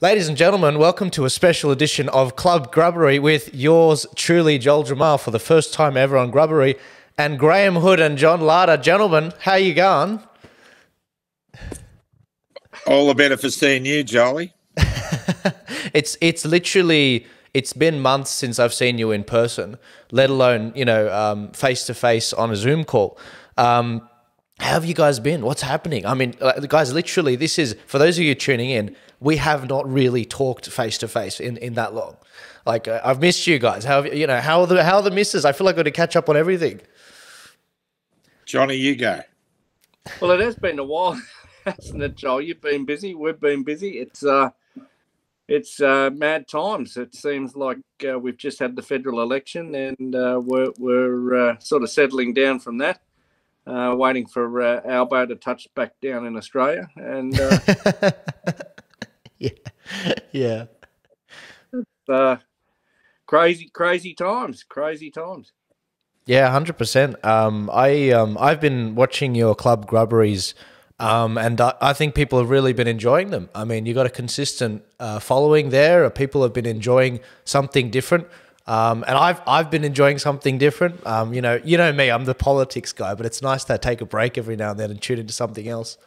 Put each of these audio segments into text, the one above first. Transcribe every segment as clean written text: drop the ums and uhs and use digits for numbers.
Ladies and gentlemen, welcome to a special edition of Club Grubbery with yours truly, Joel Jammal, for the first time ever on Grubbery, and Graham Hood and John Larter. Gentlemen, how you going? All the better for seeing you, Jolly. It's literally, it's been months since I've seen you in person, let alone, face to face on a Zoom call. How have you guys been? What's happening? I mean, guys, literally, this is, for those of you tuning in, we have not really talked face to face in that long. Like, I've missed you guys. How are the misses? I feel like I've got to catch up on everything. Johnny, you go. Well, it has been a while, hasn't it, Joel? You've been busy. We've been busy. It's mad times. It seems like we've just had the federal election, and we're sort of settling down from that. Waiting for Albo to touch back down in Australia, and yeah, crazy times. Yeah, 100%. I've been watching your Club Grubberies, and I think people have really been enjoying them. I mean, you got a consistent following there. People have been enjoying something different. And I've been enjoying something different. You know me, I'm the politics guy, but it's nice to take a break every now and then and tune into something else.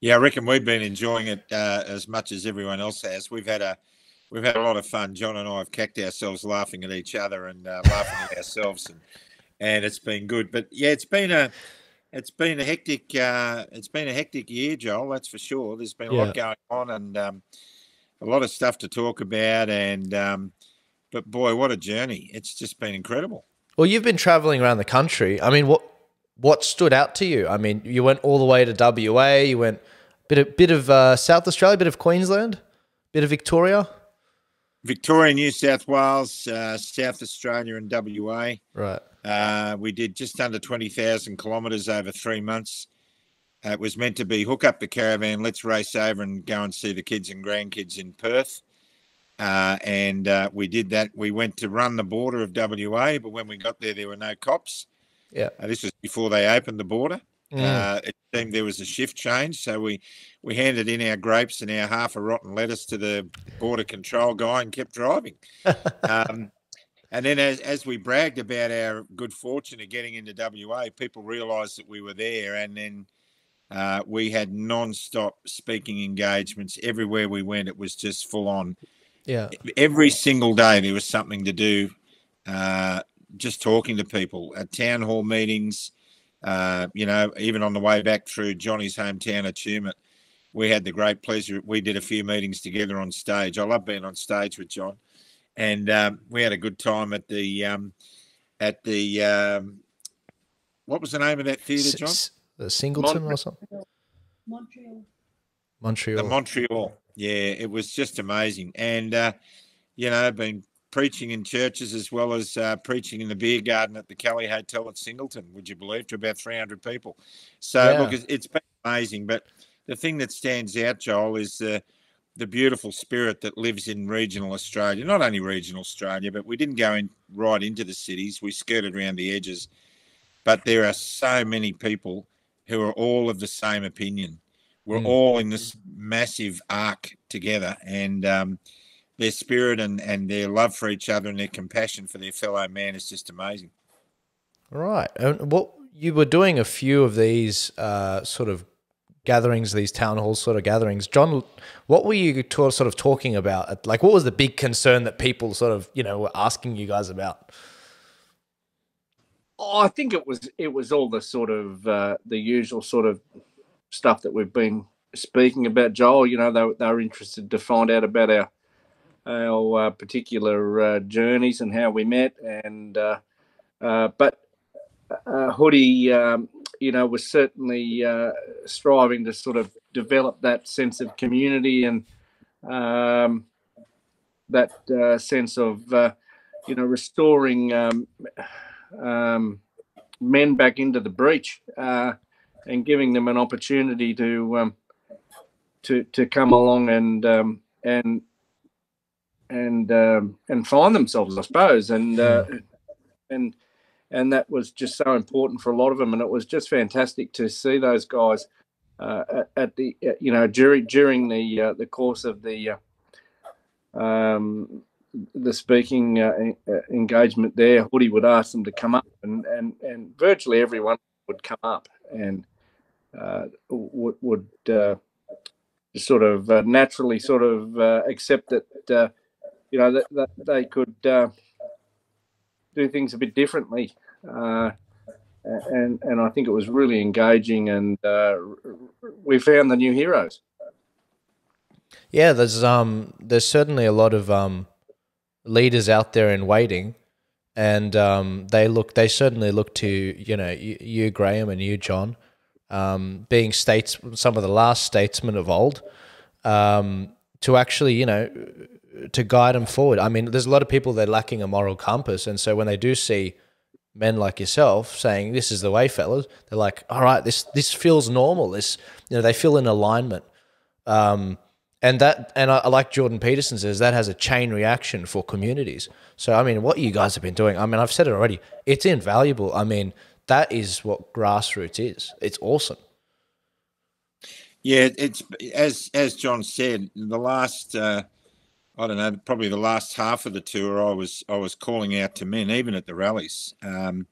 Yeah, I reckon we've been enjoying it as much as everyone else has. We've had a lot of fun. John and I have cacked ourselves laughing at each other and laughing at ourselves, and it's been good. But yeah, it's been a hectic year, Joel. That's for sure. There's been a lot going on and a lot of stuff to talk about, and but boy, what a journey! It's just been incredible. Well, you've been traveling around the country. I mean, what stood out to you? I mean, you went all the way to WA. You went bit of South Australia, bit of Queensland, bit of Victoria. Victoria, New South Wales, South Australia, and WA. Right. We did just under 20,000 kilometres over 3 months. It was meant to be hook up the caravan, let's race over and go and see the kids and grandkids in Perth. And we did that. We went to run the border of WA, but when we got there were no cops. Yeah. This was before they opened the border. It seemed there was a shift change, so we handed in our grapes and our half a rotten lettuce to the border control guy and kept driving. And then as we bragged about our good fortune of getting into WA, people realised that we were there, and then we had non-stop speaking engagements. Everywhere we went, it was just full on. Yeah. Every single day there was something to do, just talking to people at town hall meetings, even on the way back through Johnny's hometown of Tumut, we had the great pleasure. We did a few meetings together on stage. I love being on stage with John. And we had a good time at the what was the name of that theatre, John? The Singleton or something? Montreal. The Montreal. Yeah, it was just amazing. And, been preaching in churches as well as preaching in the beer garden at the Kelly Hotel at Singleton, would you believe, to about 300 people. So, look, it's been amazing. But the thing that stands out, Joel, is the beautiful spirit that lives in regional Australia. Not only regional Australia, but we didn't go right into the cities. We skirted around the edges. But there are so many people who are all of the same opinion. We're all in this massive arc together, and their spirit and their love for each other and their compassion for their fellow man is just amazing. Right. And what you were doing a few of these sort of gatherings, these town hall sort of gatherings. John, what were you sort of talking about? Like, what was the big concern that people sort of, were asking you guys about? Oh, I think it was all the sort of the usual sort of stuff that we've been speaking about, Joel. They were interested to find out about our particular journeys and how we met, and but Hoodie, was certainly striving to sort of develop that sense of community and that sense of restoring men back into the breach. And giving them an opportunity to come along and find themselves, I suppose, and that was just so important for a lot of them, and it was just fantastic to see those guys at the during the course of the the speaking engagement there, Hoodie would ask them to come up, and virtually everyone would come up and would sort of naturally sort of accept that that they could do things a bit differently. And I think it was really engaging, and we found the new heroes. Yeah, there's certainly a lot of leaders out there in waiting, and they certainly look to you Graham and you John, being some of the last statesmen of old, to actually to guide them forward. I mean, there's a lot of people that are lacking a moral compass, and so when they do see men like yourself saying this is the way, fellas, they're like, all right, this feels normal. This they feel in alignment. And I like Jordan Peterson says, that has a chain reaction for communities. So, I mean, what you guys have been doing, I mean, I've said it already, it's invaluable. I mean, that is what grassroots is. It's awesome. Yeah, it's as John said, the last I don't know, probably the last half of the tour, I was calling out to men, even at the rallies. It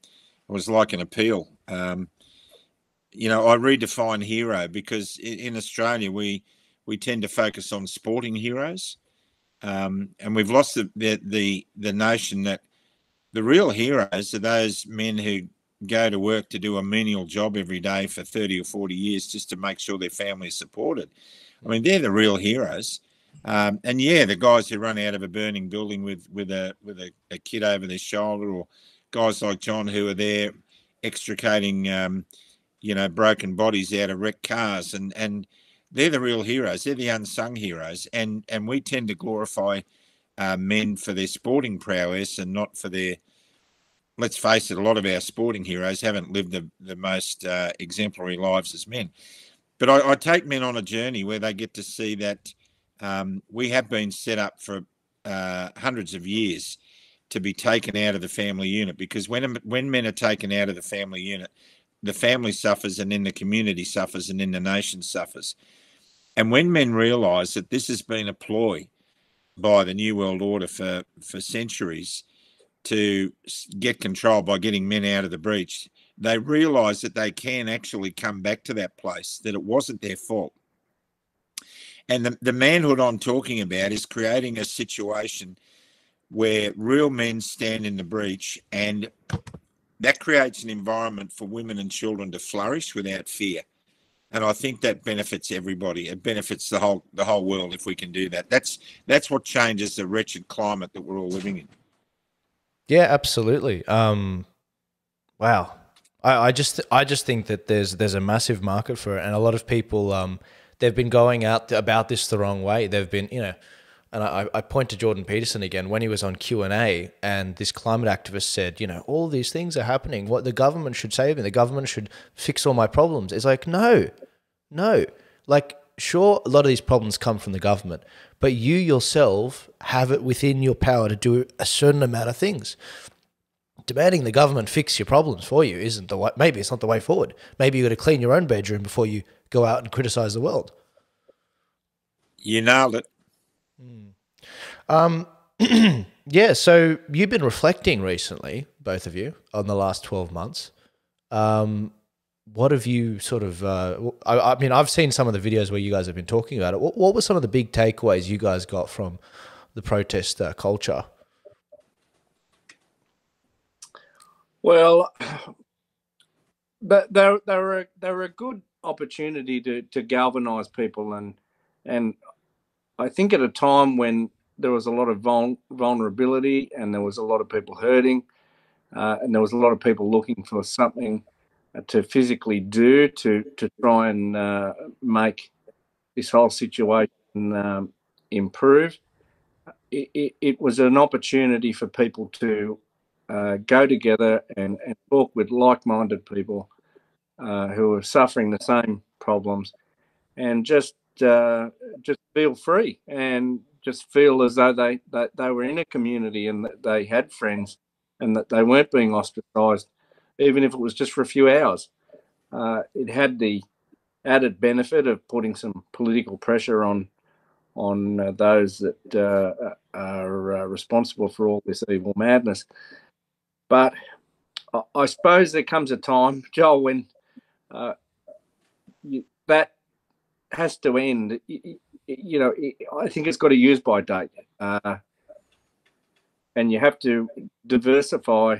was like an appeal. I redefine hero because in Australia we tend to focus on sporting heroes, and we've lost the notion that the real heroes are those men who go to work to do a menial job every day for 30 or 40 years just to make sure their family is supported. I mean, they're the real heroes. And yeah, the guys who run out of a burning building with a kid over their shoulder, or guys like John who are there extricating broken bodies out of wrecked cars, and they're the real heroes. They're the unsung heroes, and we tend to glorify men for their sporting prowess and not for their. Let's face it, a lot of our sporting heroes haven't lived the most exemplary lives as men. But I take men on a journey where they get to see that we have been set up for hundreds of years to be taken out of the family unit, because when men are taken out of the family unit, the family suffers, and then the community suffers, and then the nation suffers. And when men realise that this has been a ploy by the New World Order for centuries to get control by getting men out of the breach, they realise that they can actually come back to that place, that it wasn't their fault. And the manhood I'm talking about is creating a situation where real men stand in the breach, and that creates an environment for women and children to flourish without fear. And I think that benefits everybody. It benefits the whole world if we can do that. That's what changes the wretched climate that we're all living in. Yeah, absolutely. Wow. I just think that there's a massive market for it, and a lot of people they've been going out about this the wrong way. They've been, and I point to Jordan Peterson again when he was on Q&A, and this climate activist said, all these things are happening. What the government should save me. The government should fix all my problems. It's like, no. Like, sure, a lot of these problems come from the government, but you yourself have it within your power to do a certain amount of things. Demanding the government fix your problems for you isn't the way. Maybe it's not the way forward. Maybe you got to clean your own bedroom before you go out and criticize the world. You nailed it. Yeah, so you've been reflecting recently, both of you, on the last 12 months. What have you sort of... I mean, I've seen some of the videos where you guys have been talking about it. What were some of the big takeaways you guys got from the protest culture? Well, they were a good opportunity to galvanise people, and I think at a time when there was a lot of vulnerability, and there was a lot of people hurting, and there was a lot of people looking for something to physically do to try and make this whole situation improve. It was an opportunity for people to go together and talk with like-minded people who are suffering the same problems, and just feel free and just feel as though they were in a community, and that they had friends, and that they weren't being ostracised, even if it was just for a few hours. It had the added benefit of putting some political pressure on those that are responsible for all this evil madness. But I suppose there comes a time, Joel, when that has to end. I think it's got a use-by date, and you have to diversify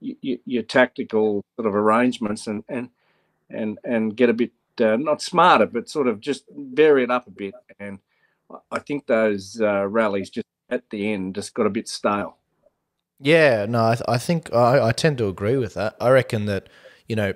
your tactical sort of arrangements and get a bit not smarter, but sort of just vary it up a bit. And I think those rallies just at the end just got a bit stale. Yeah, no, I think I tend to agree with that. I reckon that,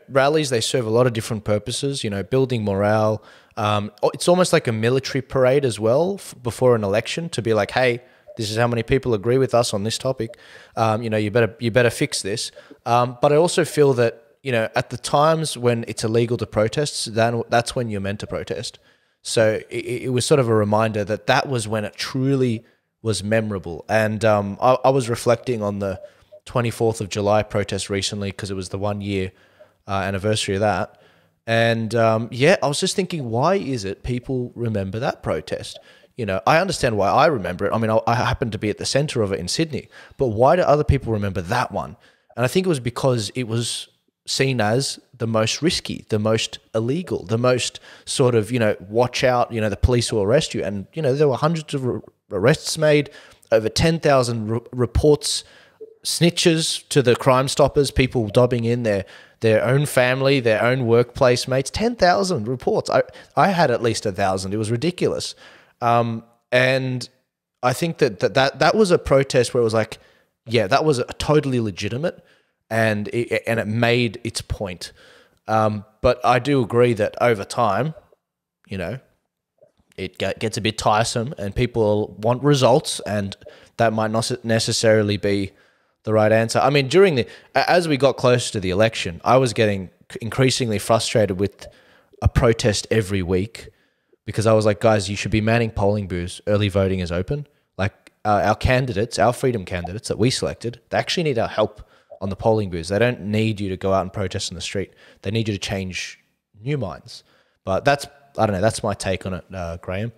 rallies, they serve a lot of different purposes, building morale. It's almost like a military parade as well before an election, to be like, hey, this is how many people agree with us on this topic. You better fix this. But I also feel that, at the times when it's illegal to protest, then that's when you're meant to protest. So it was sort of a reminder that was when it truly was memorable. And I was reflecting on the 24th of July protest recently, because it was the 1 year anniversary of that. And I was just thinking, why is it people remember that protest? I understand why I remember it. I mean, I happened to be at the center of it in Sydney, but why do other people remember that one? And I think it was because it was seen as the most risky, the most illegal, the most sort of, watch out, the police will arrest you. And, there were hundreds of arrests made, over 10,000 reports, snitches to the Crime Stoppers, people dobbing in their own family, their own workplace mates, 10,000 reports. I had at least 1,000. It was ridiculous. And I think that was a protest where it was like, yeah, that was totally legitimate, and it made its point. But I do agree that over time, it gets a bit tiresome, and people want results, and that might not necessarily be the right answer. I mean, as we got closer to the election, I was getting increasingly frustrated with a protest every week, because I was like, guys, you should be manning polling booths. Early voting is open. Like our candidates, our freedom candidates that we selected, they actually need our help on the polling booths. They don't need you to go out and protest in the street. They need you to change new minds. But I don't know, that's my take on it, Graham.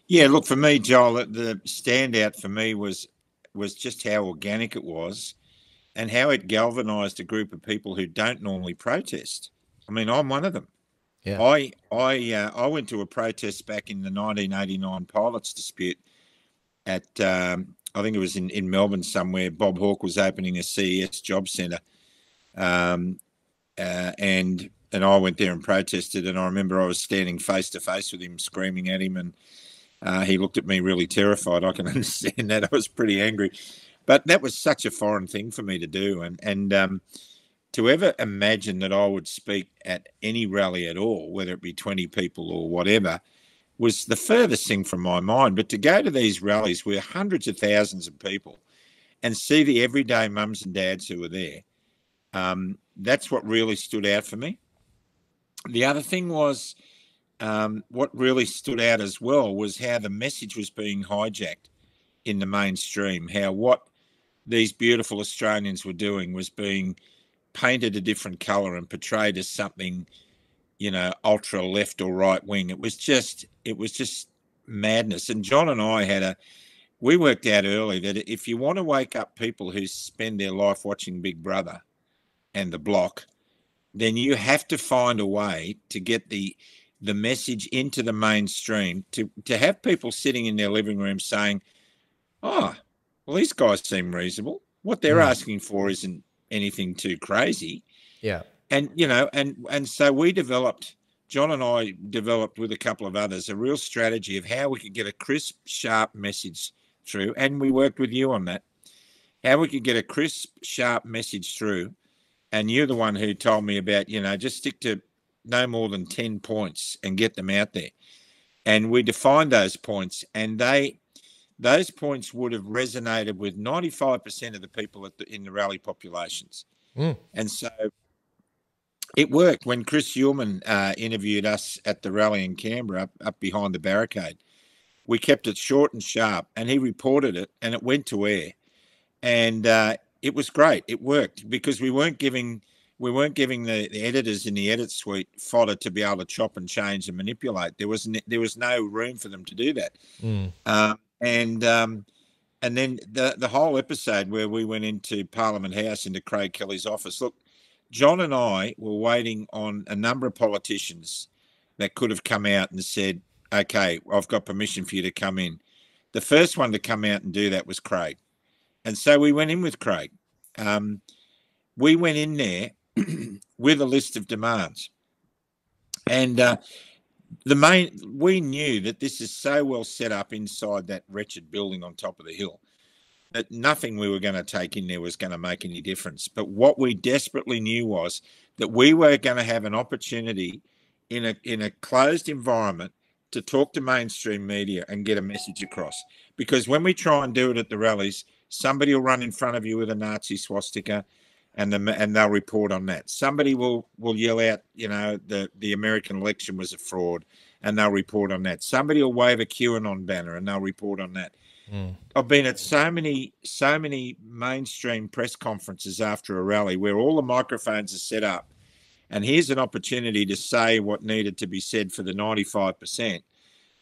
Yeah, look, for me, Joel, the standout for me was just how organic it was, and how it galvanised a group of people who don't normally protest. I mean, I'm one of them. Yeah. I went to a protest back in the 1989 pilots dispute at I think it was in Melbourne somewhere. Bob Hawke was opening a CES job centre, and I went there and protested. And I remember I was standing face to face with him, screaming at him, and he looked at me really terrified. I can understand that. I was pretty angry, but that was such a foreign thing for me to do, and to ever imagine that I would speak at any rally at all, whether it be 20 people or whatever, was the furthest thing from my mind. But to go to these rallies where hundreds of thousands of people and see the everyday mums and dads who were there, that's what really stood out for me. The other thing was, what really stood out as well was how the message was being hijacked in the mainstream, how what these beautiful Australians were doing was being painted a different colour and portrayed as something, ultra left or right wing. It was just madness. And John and I we worked out early that if you want to wake up people who spend their life watching Big Brother and The Block, then you have to find a way to get the message into the mainstream, to have people sitting in their living room saying, oh, well, these guys seem reasonable. What they're asking for isn't anything too crazy. Yeah. And, and so John and I developed with a couple of others, a real strategy of how we could get a crisp, sharp message through. And we worked with you on that, how we could get a crisp, sharp message through. And you're the one who told me about, just stick to no more than 10 points and get them out there. And we defined those points, and those points would have resonated with 95% of the people in the rally populations. And so it worked. When Chris Uhlmann interviewed us at the rally in Canberra, up behind the barricade, we kept it short and sharp, and he reported it, and it went to air. And it was great. It worked because we weren't giving we weren't giving the editors in the edit suite fodder to be able to chop and change and manipulate. There was no room for them to do that. And then the whole episode where we went into Parliament House, into Craig Kelly's office. Look, John and I were waiting on a number of politicians that could have come out and said, okay, I've got permission for you to come in. The first one to come out and do that was Craig. And so we went in with Craig. We went in there with a list of demands. And we knew that this is so well set up inside that wretched building on top of the hill that nothing we were going to take in there was going to make any difference. But what we desperately knew was that we were going to have an opportunity in a closed environment to talk to mainstream media and get a message across. Because when we try and do it at the rallies, somebody will run in front of you with a Nazi swastika and they'll report on that. Somebody will yell out, the American election was a fraud, and they'll report on that. Somebody will wave a QAnon banner and they'll report on that. I've been at so many mainstream press conferences after a rally where all the microphones are set up, and here's an opportunity to say what needed to be said for the 95%,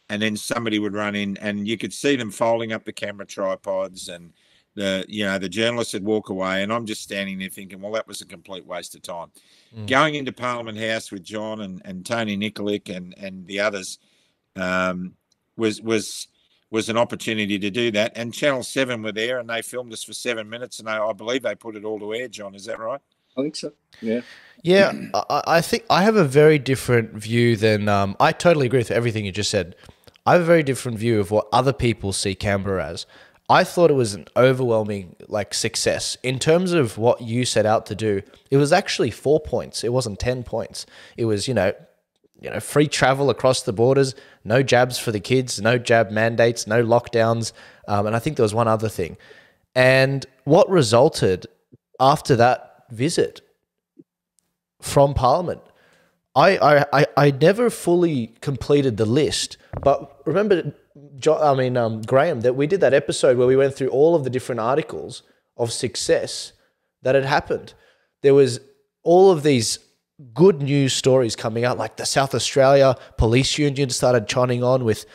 and then somebody would run in, and you could see them folding up the camera tripods, and the journalists would walk away, and I'm just standing there thinking, well, that was a complete waste of time. Going into Parliament House with John and Tony Nikolic and the others was an opportunity to do that. And Channel 7 were there, and they filmed us for 7 minutes, and I believe they put it all to air, John. Is that right? I think so, yeah. Yeah, I think I have a very different view than... I totally agree with everything you just said. I have a very different view of what other people see Canberra as. I thought it was an overwhelming success. In terms of what you set out to do, it was actually 4 points. It wasn't 10 points. It was, free travel across the borders, no jabs for the kids, no jab mandates, no lockdowns, and I think there was one other thing. And what resulted after that visit from Parliament, I never fully completed the list, but remember... Graham, that we did that episode where we went through all of the different articles of success that had happened. There was all of these good news stories coming out, like the South Australia Police Union started chiming on with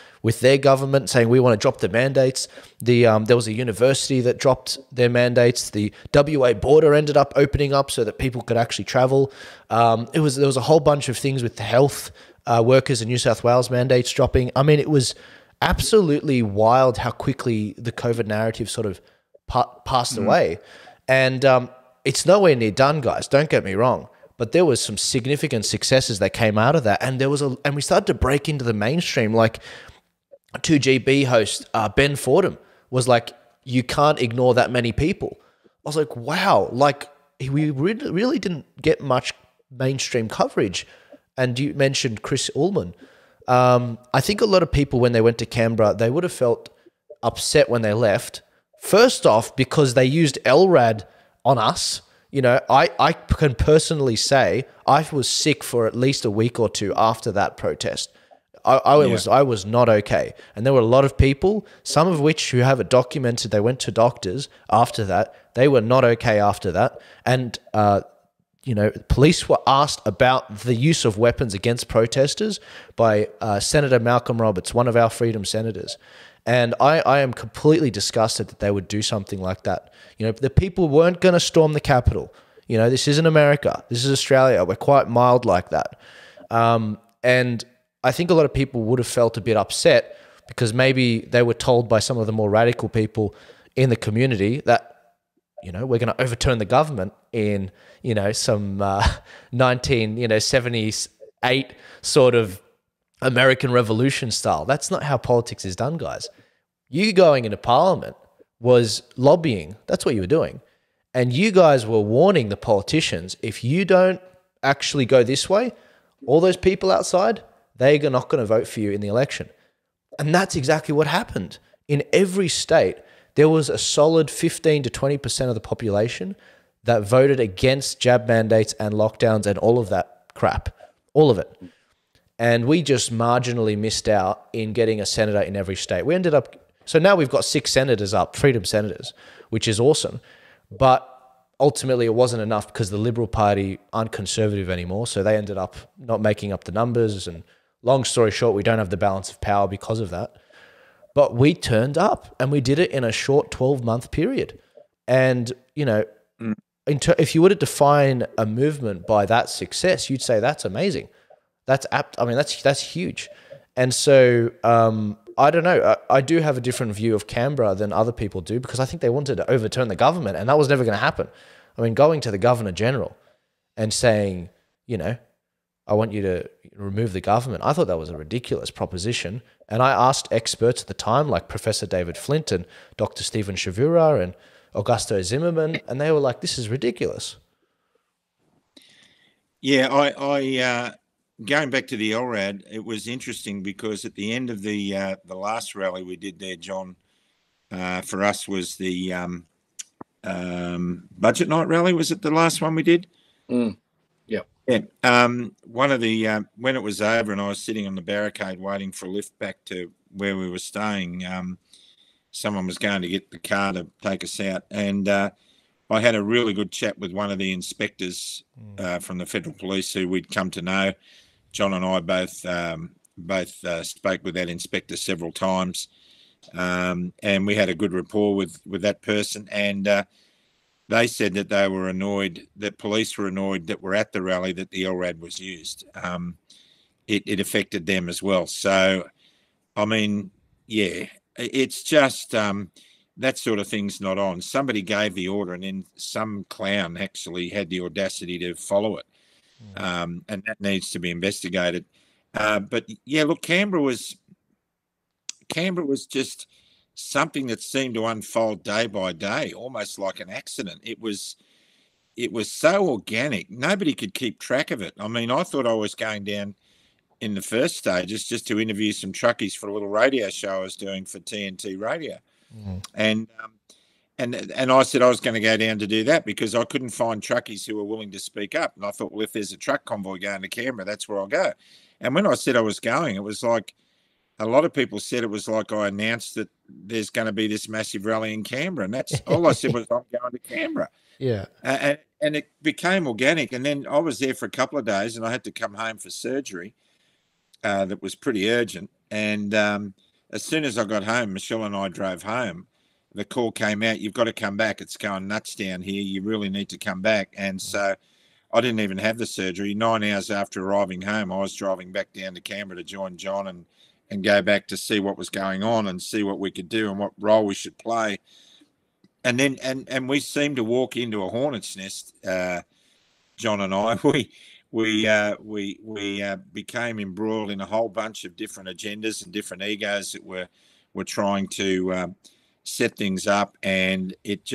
their government saying we want to drop the mandates. There was a university that dropped their mandates. The WA border ended up opening up so that people could actually travel. There was a whole bunch of things with the health workers in New South Wales mandates dropping. I mean, it was absolutely wild how quickly the COVID narrative sort of passed away. And it's nowhere near done, guys. Don't get me wrong. But there was some significant successes that came out of that. And and we started to break into the mainstream. Like 2GB host Ben Fordham was like, you can't ignore that many people. I was like, wow. Like we really didn't get much mainstream coverage. And you mentioned Chris Ullman. I think a lot of people, when they went to Canberra, they would have felt upset when they left. First off, because they used LRAD on us. I can personally say I was sick for at least a week or two after that protest. I was not okay. And there were a lot of people, some of which who have it documented, they went to doctors after that. They were not okay after that. And, police were asked about the use of weapons against protesters by Senator Malcolm Roberts, one of our freedom senators. And I am completely disgusted that they would do something like that. The people weren't going to storm the Capitol. This isn't America. This is Australia. We're quite mild like that. And I think a lot of people would have felt a bit upset because maybe they were told by some of the more radical people in the community that, we're going to overturn the government in, some 1978 sort of American Revolution style. That's not how politics is done, guys. You going into Parliament was lobbying. That's what you were doing. And you guys were warning the politicians, if you don't actually go this way, all those people outside, they're not going to vote for you in the election. And that's exactly what happened. In every state, there was a solid 15 to 20% of the population that voted against jab mandates and lockdowns and all of that crap. All of it. And we just marginally missed out in getting a senator in every state. We ended up... So now we've got 6 senators up, freedom senators, which is awesome. But ultimately it wasn't enough because the Liberal Party aren't conservative anymore. So they ended up not making up the numbers. And long story short, we don't have the balance of power because of that. But we turned up and we did it in a short 12-month period. And, you know, if you were to define a movement by that success, you'd say that's amazing. That's apt. I mean, that's huge. And so I don't know. I do have a different view of Canberra than other people do because I think they wanted to overturn the government, and that was never going to happen. I mean, going to the Governor General and saying, you know, I want you to remove the government, I thought that was a ridiculous proposition. And I asked experts at the time, like Professor David Flint and Dr. Stephen Shavura and Augusto Zimmerman, and they were like, this is ridiculous. Yeah, I going back to the LRAD, it was interesting because at the end of the last rally we did there, John, for us was the budget night rally. Was it the last one we did? Yep. Yeah. One of the when it was over and I was sitting on the barricade waiting for a lift back to where we were staying, someone was going to get the car to take us out, and I had a really good chat with one of the inspectors from the Federal Police who we'd come to know. John and I both spoke with that inspector several times, and we had a good rapport with that person. And they said that they were annoyed, that police were annoyed that we're at the rally that the LRAD was used. It affected them as well. So, I mean, yeah, it's just that sort of thing's not on. Somebody gave the order and then some clown actually had the audacity to follow it. And that needs to be investigated. But yeah, look, Canberra was just something that seemed to unfold day by day, almost like an accident. It was so organic. Nobody could keep track of it. I mean, I thought I was going down in the first stages just to interview some truckies for a little radio show I was doing for TNT Radio. And I said I was going to go down to do that because I couldn't find truckies who were willing to speak up. And I thought, well, if there's a truck convoy going to Canberra, that's where I'll go. And when I said I was going, it was like a lot of people said it was like I announced that there's going to be this massive rally in Canberra. And that's all I said was I'm going to Canberra. Yeah. And it became organic. And then I was there for a couple of days and I had to come home for surgery that was pretty urgent. And as soon as I got home, Michelle and I drove home. The call came out, you've got to come back. It's going nuts down here. You really need to come back. And so I didn't even have the surgery. 9 hours after arriving home, I was driving back down to Canberra to join John and go back to see what was going on and see what we could do and what role we should play. And then and we seemed to walk into a hornet's nest, John and I. We became embroiled in a whole bunch of different agendas and different egos that were trying to set things up, and it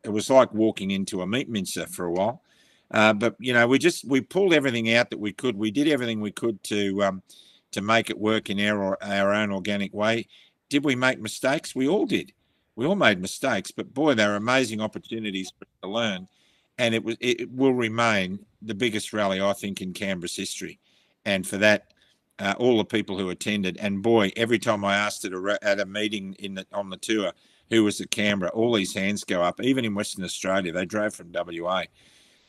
was like walking into a meat mincer for a while. But you know, we pulled everything out that we could. We did everything we could to make it work in our own organic way. Did we make mistakes? We all did. We all made mistakes, but boy, they were amazing opportunities for us to learn. And it will remain the biggest rally, I think, in Canberra's history. And for that, all the people who attended, and boy, every time I asked at a meeting on the tour who was at Canberra, all these hands go up. Even in Western Australia, they drove from WA.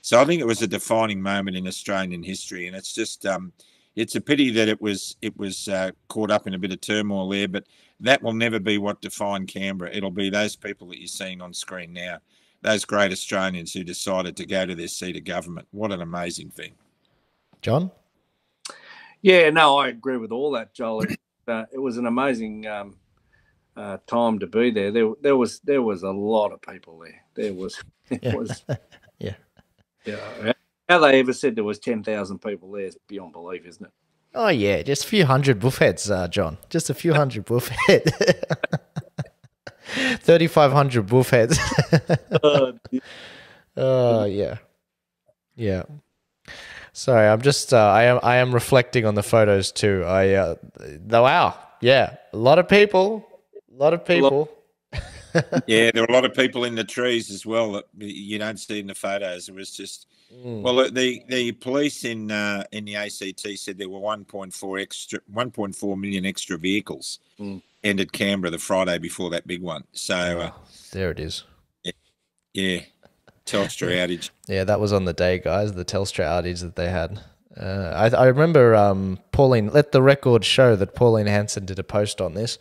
So I think it was a defining moment in Australian history, and it's just it's a pity that it was caught up in a bit of turmoil there. But that will never be what defined Canberra. It'll be those people that you're seeing on screen now, those great Australians who decided to go to their seat of government. What an amazing thing. John? Yeah, no, I agree with all that, Joel. It was an amazing time to be there. There was a lot of people there. There was yeah. How they ever said there was 10,000 people there is beyond belief, isn't it? Oh yeah, just a few hundred buffheads, John. Just a few hundred buffheads. 3,500 buffheads. Oh yeah. Sorry, I'm just I am reflecting on the photos too. Wow, yeah, a lot of people. Yeah, there were a lot of people in the trees as well that you don't see in the photos. It was just well, the police in the ACT said there were 1.4 million extra vehicles entered Canberra the Friday before that big one. So there it is. Yeah. Telstra outage. Yeah, that was on the day, guys, the Telstra outage that they had. I remember Pauline, let the record show that Pauline Hanson did a post on this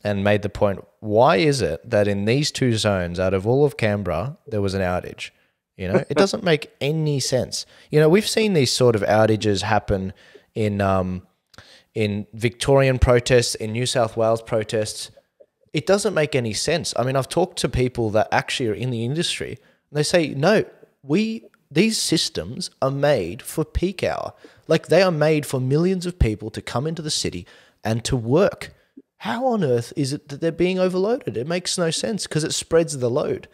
and made the point, why is it that in these two zones out of all of Canberra, there was an outage? You know, it doesn't make any sense. You know, we've seen these sort of outages happen in Victorian protests, in New South Wales protests. It doesn't make any sense. I mean, I've talked to people that actually are in the industry, and they say, no, these systems are made for peak hour. Like, they are made for millions of people to come into the city and to work. How on earth is it that they're being overloaded? It makes no sense because it spreads the load.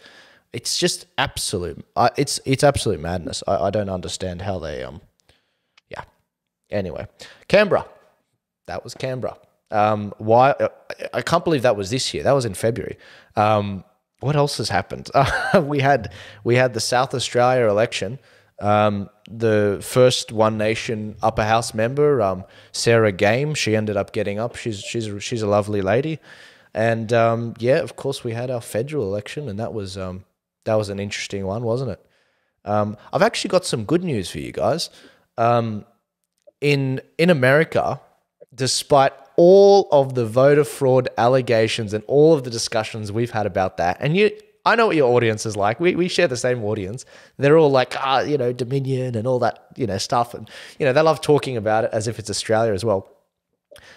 It's just absolute. It's absolute madness. I don't understand how they. Yeah. Anyway, Canberra. That was Canberra. Why? I can't believe that was this year. That was in February. What else has happened? We had the South Australia election. The first One Nation Upper House member, Sarah Game, she ended up getting up. She's a lovely lady, and yeah, of course we had our federal election, and that was an interesting one, wasn't it? I've actually got some good news for you guys. In America, despite all of the voter fraud allegations and all of the discussions we've had about that, and I know what your audience is like. We share the same audience. They're all like, Dominion and all that, stuff. And, they love talking about it as if it's Australia as well.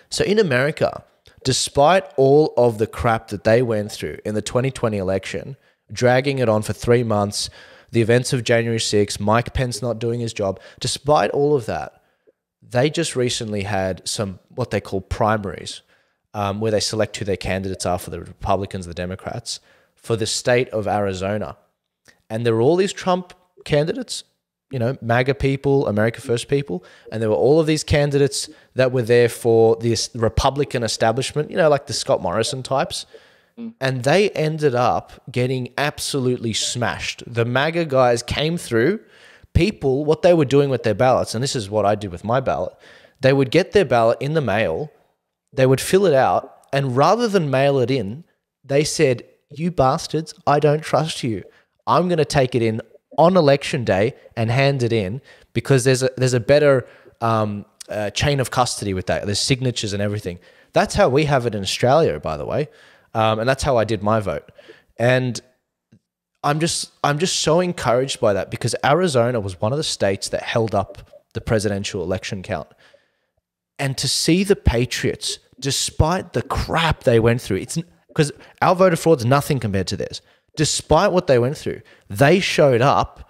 So in America, despite all of the crap that they went through in the 2020 election, dragging it on for 3 months, the events of January 6th, Mike Pence not doing his job, despite all of that, they just recently had some what they call primaries, where they select who their candidates are for the Republicans, the Democrats, for the state of Arizona. And there were all these Trump candidates, MAGA people, America First people, and there were all of these candidates that were there for this Republican establishment, like the Scott Morrison types. And they ended up getting absolutely smashed. The MAGA guys came through. People, what they were doing with their ballots, and this is what I did with my ballot, they would get their ballot in the mail, they would fill it out, and rather than mail it in, they said, you bastards, I don't trust you. I'm going to take it in on election day and hand it in because there's a better chain of custody with that. There's signatures and everything. That's how we have it in Australia, by the way, and that's how I did my vote. And I'm just so encouraged by that because Arizona was one of the states that held up the presidential election count. And to see the Patriots, despite the crap they went through, it's because our voter fraud's nothing compared to theirs. Despite what they went through, they showed up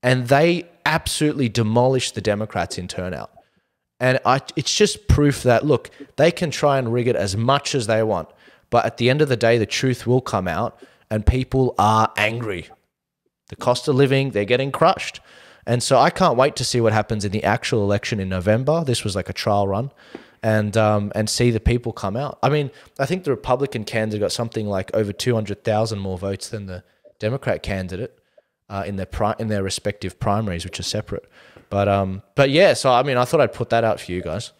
and they absolutely demolished the Democrats in turnout. And it's just proof that, look, they can try and rig it as much as they want, but at the end of the day, the truth will come out. And people are angry. The cost of living, they're getting crushed. And so I can't wait to see what happens in the actual election in November. This was like a trial run. And see the people come out. I mean, I think the Republican candidate got something like over 200,000 more votes than the Democrat candidate in their respective primaries, which are separate. But yeah, so I mean, I thought I'd put that out for you guys.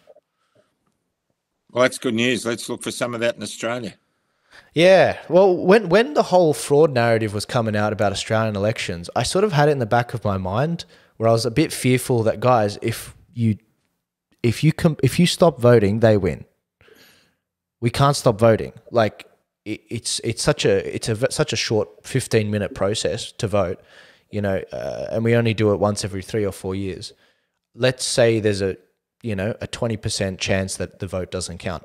Well, that's good news. Let's look for some of that in Australia. Yeah, well, when the whole fraud narrative was coming out about Australian elections, I sort of had it in the back of my mind where I was a bit fearful that, guys, if you stop voting, they win. We can't stop voting. Like it's such a short 15-minute process to vote, and we only do it once every 3 or 4 years. Let's say there's a 20% chance that the vote doesn't count.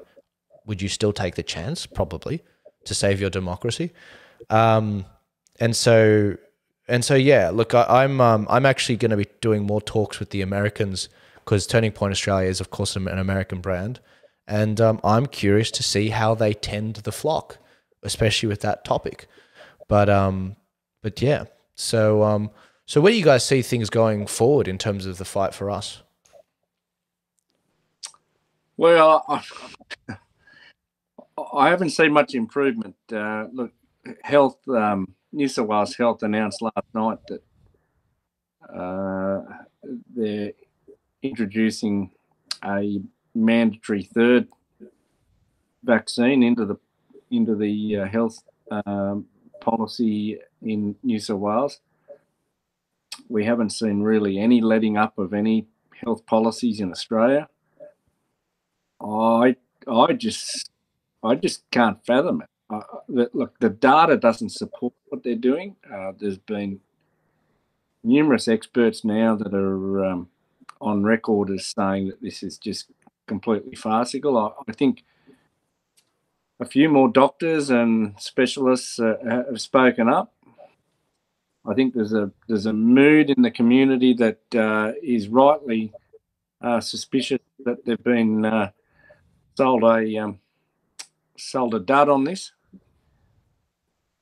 Would you still take the chance? Probably. To save your democracy, and so yeah. Look, I'm actually going to be doing more talks with the Americans because Turning Point Australia is, of course, an American brand, and I'm curious to see how they tend the flock, especially with that topic. But yeah. So where do you guys see things going forward in terms of the fight for us? Well, I haven't seen much improvement. Look, Health, New South Wales Health announced last night that they're introducing a mandatory third vaccine into the health policy in New South Wales. we haven't seen really any letting up of any health policies in Australia. I just can't fathom it. Look, the data doesn't support what they're doing. There's been numerous experts now that are on record as saying that this is just completely farcical. I think a few more doctors and specialists have spoken up. I think there's a mood in the community that is rightly suspicious that they've been sold a dud on this.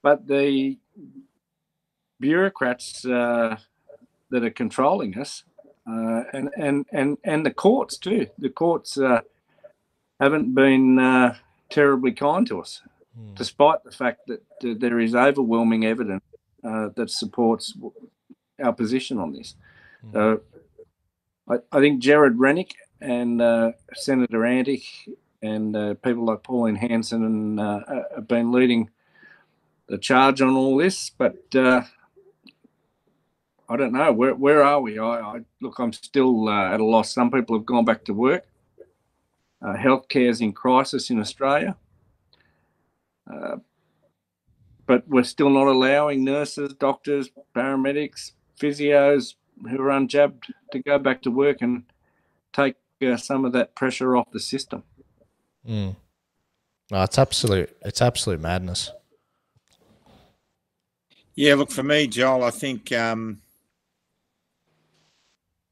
But the bureaucrats that are controlling us, and the courts too. The courts haven't been terribly kind to us, despite the fact that there is overwhelming evidence that supports our position on this. I think Jared Rennick and Senator Antic and people like Pauline Hanson have been leading the charge on all this, but I don't know. Where are we? Look, I'm still at a loss. Some people have gone back to work. Healthcare is in crisis in Australia. But we're still not allowing nurses, doctors, paramedics, physios who are unjabbed to go back to work and take some of that pressure off the system. No, it's absolute madness. Yeah, look, for me, Joel, I think, look,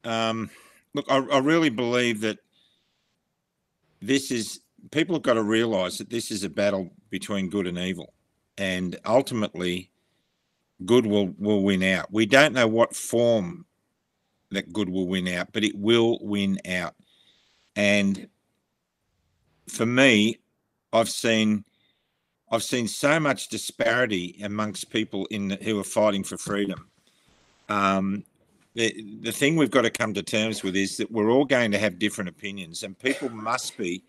I really believe that people have got to realise that this is a battle between good and evil, and ultimately good will win out. We don't know what form that good will win out, but it will win out. And for me, I've seen so much disparity amongst people who are fighting for freedom. The thing we've got to come to terms with is that we're all going to have different opinions, and people must be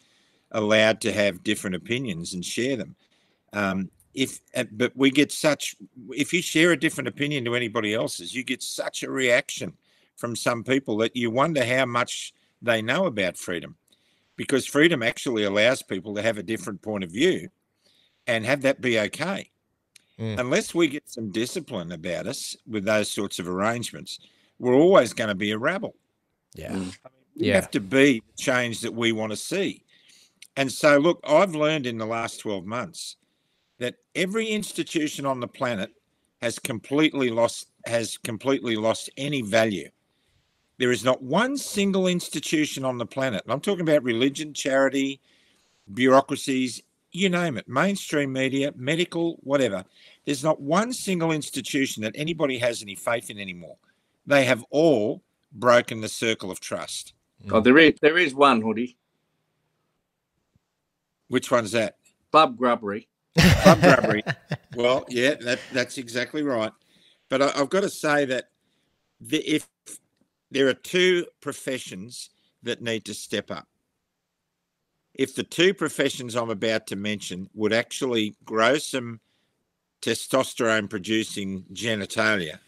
allowed to have different opinions and share them. But we get if you share a different opinion to anybody else's, you get such a reaction from some people that you wonder how much they know about freedom, because freedom actually allows people to have a different point of view and have that be okay. Unless we get some discipline about us with those sorts of arrangements, we're always going to be a rabble. Yeah. I mean, we have to be the change that we want to see. And so, look, I've learned in the last 12 months that every institution on the planet has completely lost any value. There is not one single institution on the planet, and I'm talking about religion, charity, bureaucracies, you name it, mainstream media, medical, whatever. There's not one single institution that anybody has any faith in anymore. They have all broken the circle of trust. Oh, there is one, Hoodie. Which one's that? Club Grubbery. Club Grubbery. Well, yeah, that's exactly right. But I've got to say that if there are two professions that need to step up, if the two professions I'm about to mention would actually grow some testosterone-producing genitalia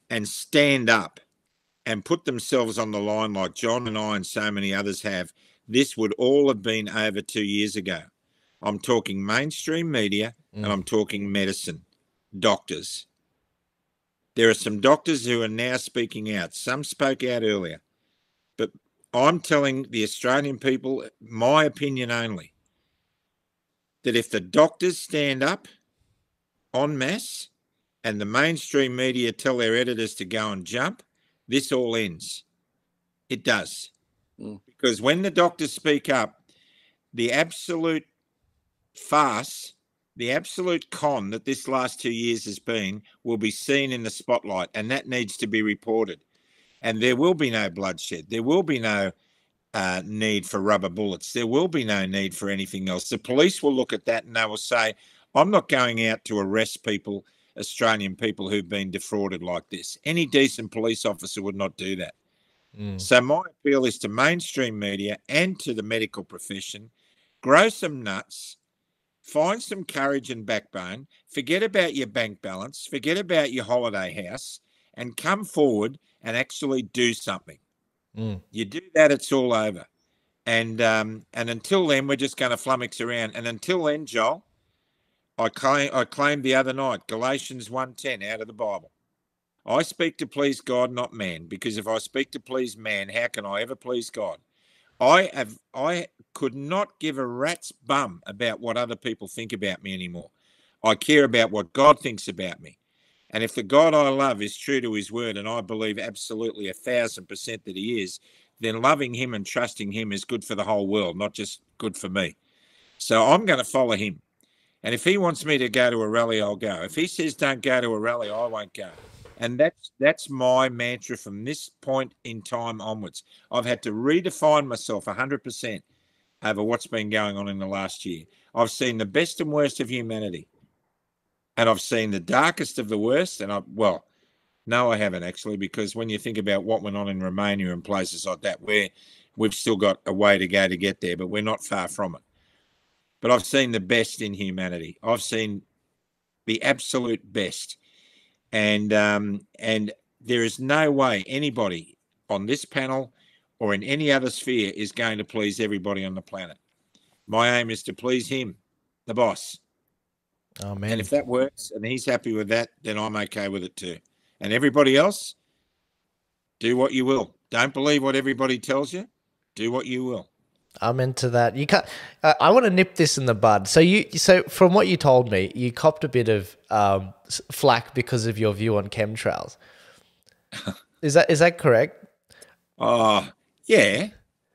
and stand up and put themselves on the line like John and I and so many others have, this would all have been over 2 years ago. I'm talking mainstream media and I'm talking medicine, doctors. There are some doctors who are now speaking out. Some spoke out earlier. But I'm telling the Australian people, my opinion only, that if the doctors stand up en masse and the mainstream media tell their editors to go and jump, this all ends. It does. Because when the doctors speak up, the absolute farce, the absolute con that this last 2 years has been will be seen in the spotlight, and that needs to be reported. And there will be no bloodshed. There will be no need for rubber bullets. There will be no need for anything else. The police will look at that and they will say, I'm not going out to arrest people, Australian people who've been defrauded like this. Any decent police officer would not do that. So my appeal is to mainstream media and to the medical profession, grow some nuts, find some courage and backbone, forget about your bank balance, forget about your holiday house, and come forward and actually do something. Mm. You do that, it's all over. And until then, we're just going to flummox around. And until then, Joel, I claimed the other night, Galatians 1:10 out of the Bible. I speak to please God, not man, because if I speak to please man, how can I ever please God? I could not give a rat's bum about what other people think about me anymore. I care about what God thinks about me. And if the God I love is true to his word, and I believe absolutely 1,000% that he is, then loving him and trusting him is good for the whole world, not just good for me. So I'm going to follow him. And if he wants me to go to a rally, I'll go. If he says don't go to a rally, I won't go. And that's my mantra from this point in time onwards. I've had to redefine myself 100% over what's been going on in the last year. I've seen the best and worst of humanity. And I've seen the darkest of the worst. And no, I haven't actually, because when you think about what went on in Romania and places like that, where we've still got a way to go to get there, but we're not far from it. But I've seen the best in humanity. I've seen the absolute best. And there is no way anybody on this panel or in any other sphere is going to please everybody on the planet. My aim is to please him, the boss. Oh, man. And if that works and he's happy with that, then I'm okay with it too. And everybody else, do what you will. Don't believe what everybody tells you. Do what you will. I'm into that. You can't. I want to nip this in the bud. So from what you told me, you copped a bit of flack because of your view on chemtrails. Is that correct? Oh, yeah.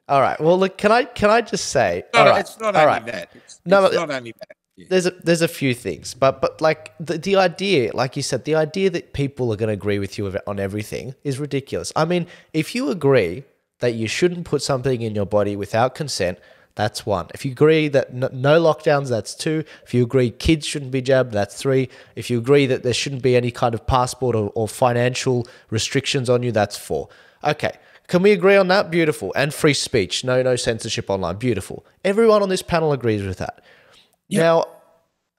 All right. Well, look. Can I just say? No, all right. It's not only that. It's not only that. Yeah. There's a few things, but like the idea, like you said, the idea that people are going to agree with you on everything is ridiculous. I mean, if you agree that you shouldn't put something in your body without consent, that's one. If you agree that no lockdowns, that's two. If you agree kids shouldn't be jabbed, that's three. If you agree that there shouldn't be any kind of passport or financial restrictions on you, that's four. Okay. Can we agree on that? Beautiful. And free speech. No censorship online. Beautiful. Everyone on this panel agrees with that. Yep. Now,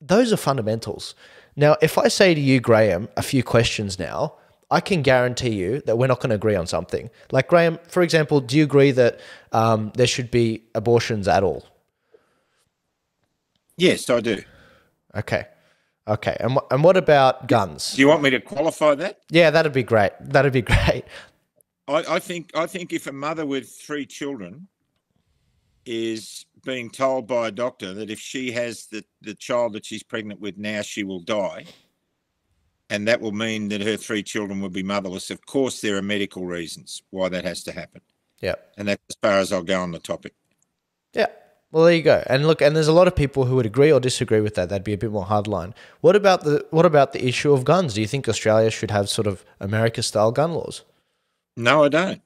those are fundamentals. Now, if I say to you, Graham, a few questions now, I can guarantee you that we're not going to agree on something. Like, Graham, for example, do you agree that there should be abortions at all? Yes, I do. Okay. And what about guns? Do you want me to qualify that? Yeah, that'd be great. I think if a mother with 3 children is being told by a doctor that if she has the child that she's pregnant with now, she will die, and that will mean that her 3 children will be motherless. Of course, there are medical reasons why that has to happen. Yeah. And that's as far as I'll go on the topic. Yeah. Well, there you go. And look, and there's a lot of people who would agree or disagree with that. That'd be a bit more hardline. What about the issue of guns? Do you think Australia should have sort of America-style gun laws? No, I don't.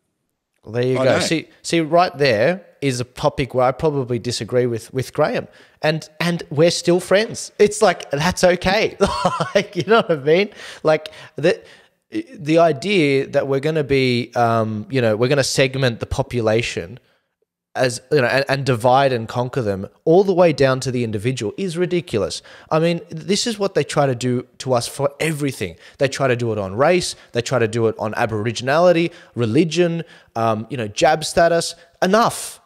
Well, there you go. See, right there is a topic where I probably disagree with Graham, and we're still friends. It's like, that's okay. Like, you know what I mean? Like the idea that we're going to be, we're going to segment the population as and divide and conquer them all the way down to the individual is ridiculous. I mean, this is what they try to do to us for everything. They try to do it on race. They try to do it on Aboriginality, religion, jab status. Enough.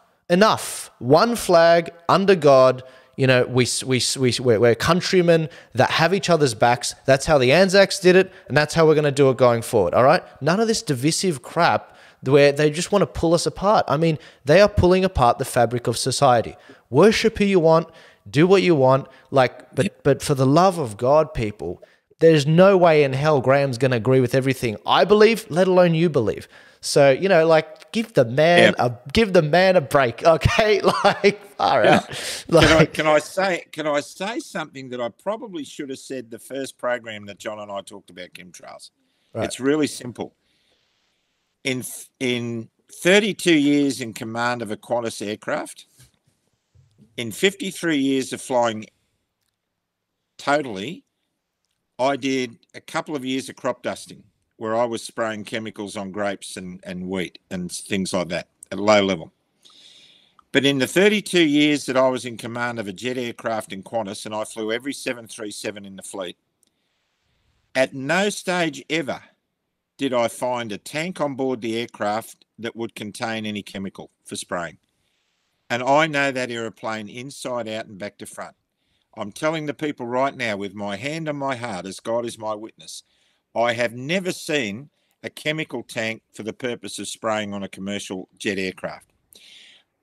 One flag under God. We're countrymen that have each other's backs. That's how the Anzacs did it, and that's how we're going to do it going forward. All right. None of this divisive crap where they just want to pull us apart. I mean, they are pulling apart the fabric of society. Worship who you want, do what you want, but for the love of God, people, there's no way in hell Graham's going to agree with everything I believe, let alone you believe. So, give the man a break, okay? Far out. Can I say something that I probably should have said the first program that John and I talked about chemtrails? Right. It's really simple. In 32 years in command of a Qantas aircraft, in 53 years of flying totally, I did a couple of years of crop dusting where I was spraying chemicals on grapes and wheat and things like that at low level. But in the 32 years that I was in command of a jet aircraft in Qantas, and I flew every 737 in the fleet, at no stage ever did I find a tank on board the aircraft that would contain any chemical for spraying. And I know that aeroplane inside out and back to front. I'm telling the people right now with my hand on my heart, as God is my witness, I have never seen a chemical tank for the purpose of spraying on a commercial jet aircraft.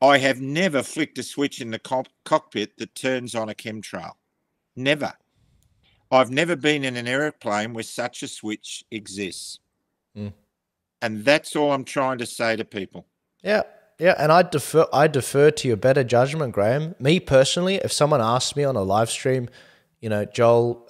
I have never flicked a switch in the cockpit that turns on a chemtrail. Never. I've never been in an airplane where such a switch exists. Mm. And that's all I'm trying to say to people. Yeah. Yeah, and I defer to your better judgment, Graham. Me personally, if someone asks me on a live stream, you know, Joel,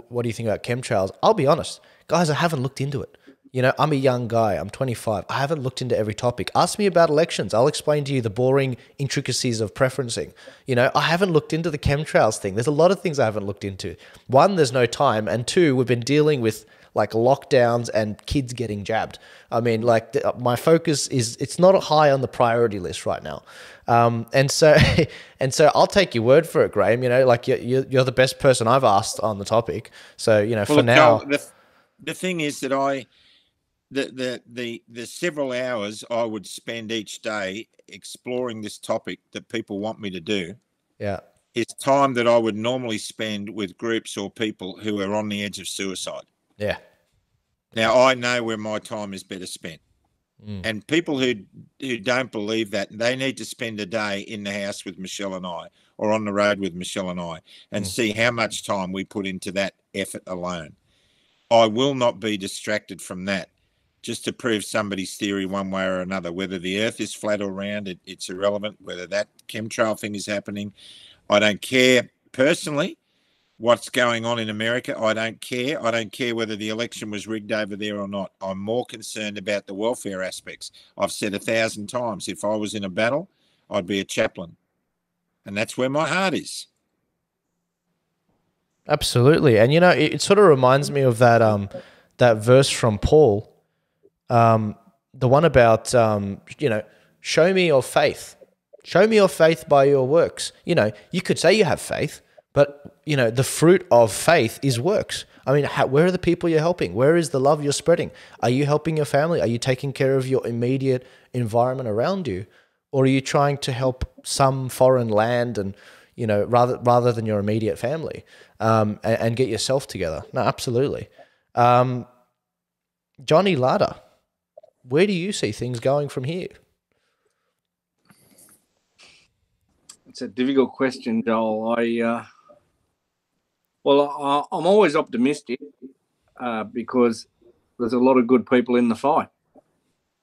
what do you think about chemtrails? I'll be honest, guys, I haven't looked into it. You know, I'm a young guy. I'm 25. I haven't looked into every topic. Ask me about elections. I'll explain to you the boring intricacies of preferencing. You know, I haven't looked into the chemtrails thing. There's a lot of things I haven't looked into. One, there's no time. And two, we've been dealing with like lockdowns and kids getting jabbed. I mean, like my focus is, it's not high on the priority list right now. And so I'll take your word for it, Graham. You know, like you're the best person I've asked on the topic. So, you know, for now, Joel, the thing is that the several hours I would spend each day exploring this topic that people want me to do, yeah, is time that I would normally spend with groups or people who are on the edge of suicide. yeah. Now I know where my time is better spent. And people who don't believe that, they need to spend a day in the house with Michelle and I, or on the road with Michelle and I, and see how much time we put into that effort alone. I will not be distracted from that just to prove somebody's theory one way or another. Whether the earth is flat or round, it's irrelevant. Whether that chemtrail thing is happening, I don't care personally what's going on in America. I don't care. I don't care whether the election was rigged over there or not. I'm more concerned about the welfare aspects. I've said 1,000 times, if I was in a battle, I'd be a chaplain. And that's where my heart is. Absolutely. And, you know, it sort of reminds me of that that verse from Paul, the one about, you know, show me your faith. Show me your faith by your works. You know, you could say you have faith, but, you know, the fruit of faith is works. I mean, where are the people you're helping? Where is the love you're spreading? Are you helping your family? Are you taking care of your immediate environment around you? Or are you trying to help some foreign land and, you know, rather than your immediate family, and get yourself together? No, absolutely. Johnny Larter, where do you see things going from here? It's a difficult question, Joel. I'm always optimistic because there's a lot of good people in the fight.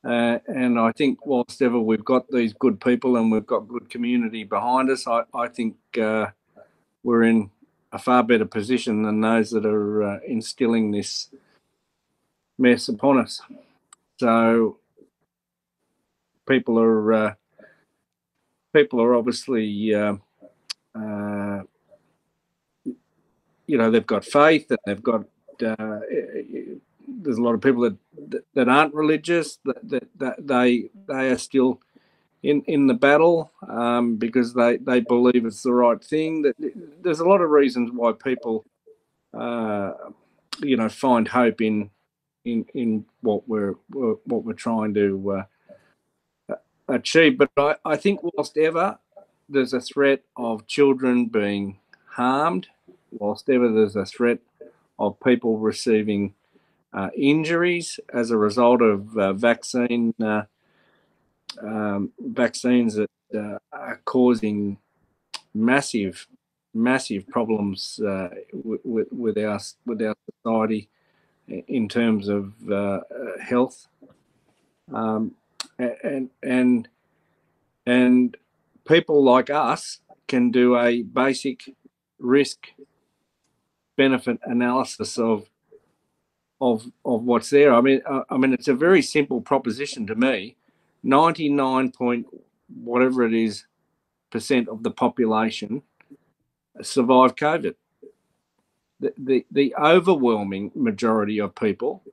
And I think whilst ever we've got these good people and we've got good community behind us, I think we're in a far better position than those that are instilling this mess upon us. So people are obviously, you know, they've got faith and they've got. There's a lot of people that aren't religious, that they are still in the battle because they believe it's the right thing. That there's a lot of reasons why people, you know, find hope in what we're trying to achieve. But I think whilst ever there's a threat of children being harmed, whilst ever there's a threat of people receiving injuries as a result of vaccines that are causing massive problems with our society in terms of health, and people like us can do a basic risk benefit analysis of what's there. I mean, it's a very simple proposition to me. 99 point whatever it is % of the population survive COVID. The overwhelming majority of people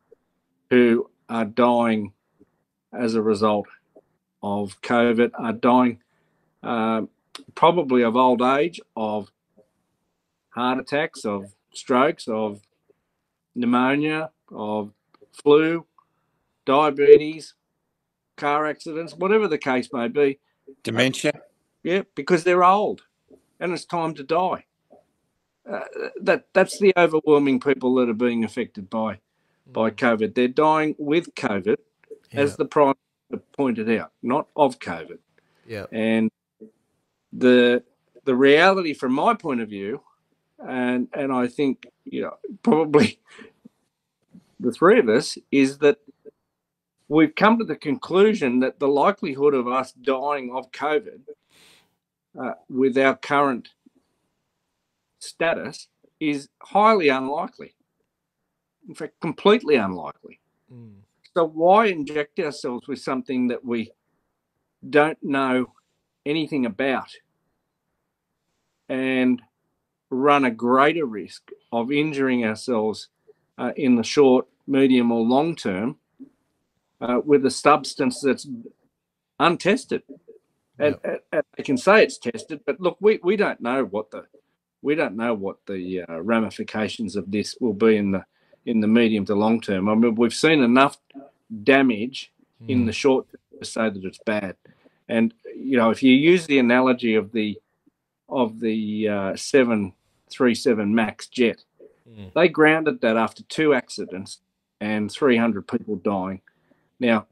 who are dying as a result of COVID are dying probably of old age, of heart attacks, of strokes, of pneumonia, of flu, diabetes, car accidents, whatever the case may be. Dementia. Yeah, because they're old and it's time to die. That's the overwhelming people that are being affected by COVID. They're dying with COVID, as the Prime Minister pointed out, not of COVID. Yeah. And the reality from my point of view, and I think, you know, probably the three of us, is that we've come to the conclusion that the likelihood of us dying of COVID with our current status is highly unlikely. In fact, completely unlikely. So why inject ourselves with something that we don't know anything about and run a greater risk of injuring ourselves in the short, medium, or long term with a substance that's untested? And they can say it's tested, but look, we don't know what the ramifications of this will be in the medium to long term. I mean, we've seen enough damage in the short term to say that it's bad. And you know, if you use the analogy of the 737 Max jet, they grounded that after 2 accidents and 300 people dying. Now,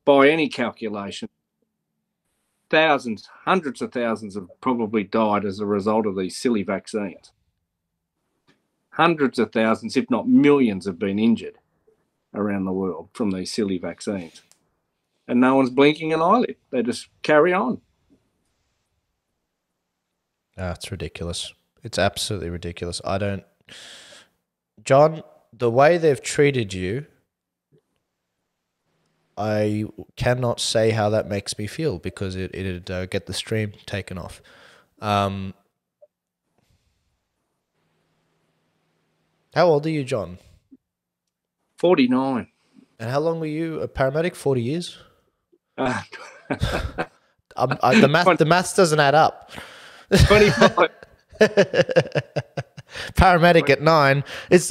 by any calculation, thousands, hundreds of thousands have probably died as a result of these silly vaccines. Hundreds of thousands, if not millions, have been injured around the world from these silly vaccines. And no one's blinking an eyelid. They just carry on. It's ridiculous. It's absolutely ridiculous. John, the way they've treated you, I cannot say how that makes me feel, because it'd get the stream taken off. How old are you, John? 49. And how long were you a paramedic? 40 years? The The maths doesn't add up. 25. Paramedic at 9. It's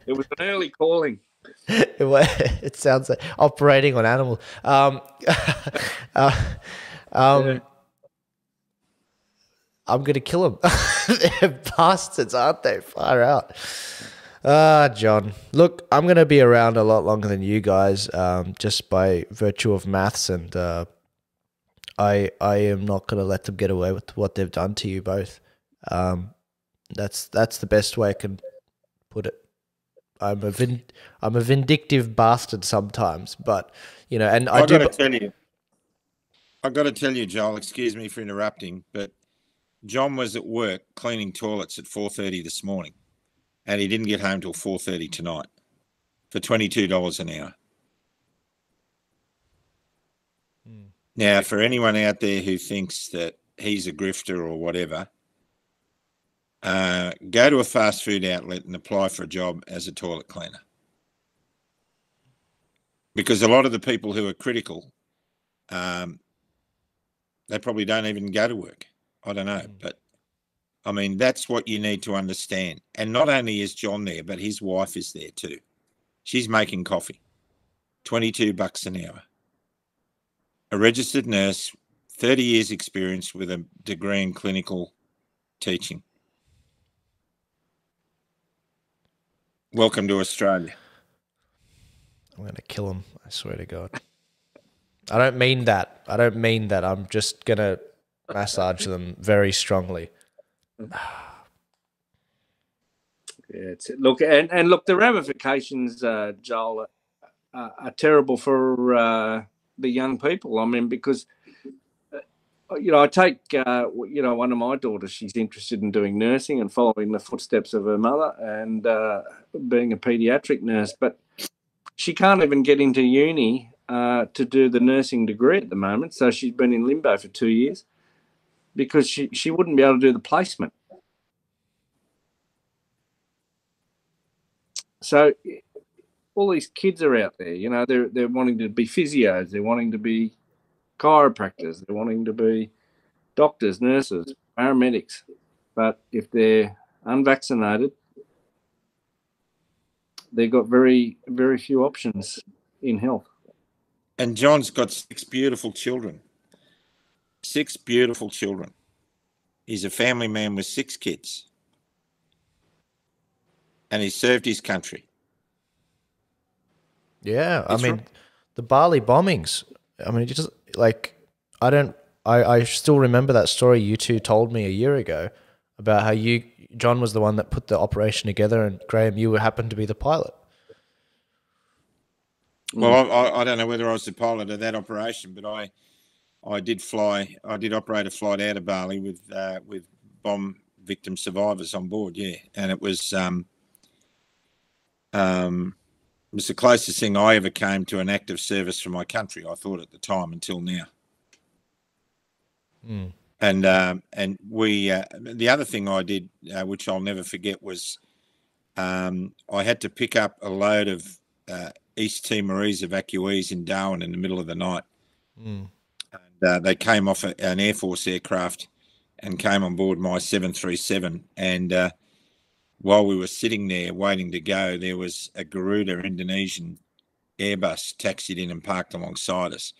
It was an early calling. it sounds like operating on animals. I'm gonna kill them. They're bastards, aren't they? Far out. John, look, I'm gonna be around a lot longer than you guys, just by virtue of maths, and I am not gonna let them get away with what they've done to you both. That's the best way I can put it. I'm a vindictive bastard sometimes, but you know, and I've got to tell you, Joel. Excuse me for interrupting, but John was at work cleaning toilets at 4:30 this morning, and he didn't get home till 4:30 tonight for $22 an hour. Now, for anyone out there who thinks that he's a grifter or whatever, go to a fast food outlet and apply for a job as a toilet cleaner. Because a lot of the people who are critical, they probably don't even go to work. I don't know. But, I mean, that's what you need to understand. And not only is John there, but his wife is there too. She's making coffee. $22 an hour. A registered nurse, 30 years experience with a degree in clinical teaching. Welcome to Australia. I'm going to kill him. I swear to God. I don't mean that. I'm just going to massage them very strongly. Yeah, look, and look, the ramifications, Joel, are terrible for the young people. I mean, because you know, I take you know, one of my daughters. She's interested in doing nursing and following the footsteps of her mother and being a paediatric nurse, but she can't even get into uni to do the nursing degree at the moment. So she's been in limbo for 2 years because she wouldn't be able to do the placement. So all these kids are out there, you know, they're wanting to be physios, they're wanting to be chiropractors, they're wanting to be doctors, nurses, paramedics. But if they're unvaccinated, they've got very, very few options in health. And John's got 6 beautiful children. 6 beautiful children. He's a family man with 6 kids. And he served his country. Yeah, I It's mean, right. the Bali bombings. I mean, just like I still remember that story you two told me a year ago about how John was the one that put the operation together, and Graham, you happened to be the pilot. Well, I don't know whether I was the pilot of that operation, but I did operate a flight out of Bali with bomb victim survivors on board. Yeah, and it was the closest thing I ever came to an active service for my country, I thought at the time, until now. And we the other thing I did, which I'll never forget, was I had to pick up a load of East Timorese evacuees in Darwin in the middle of the night. And they came off an Air Force aircraft and came on board my 737. And while we were sitting there waiting to go, there was a Garuda Indonesian Airbus taxied in and parked alongside us.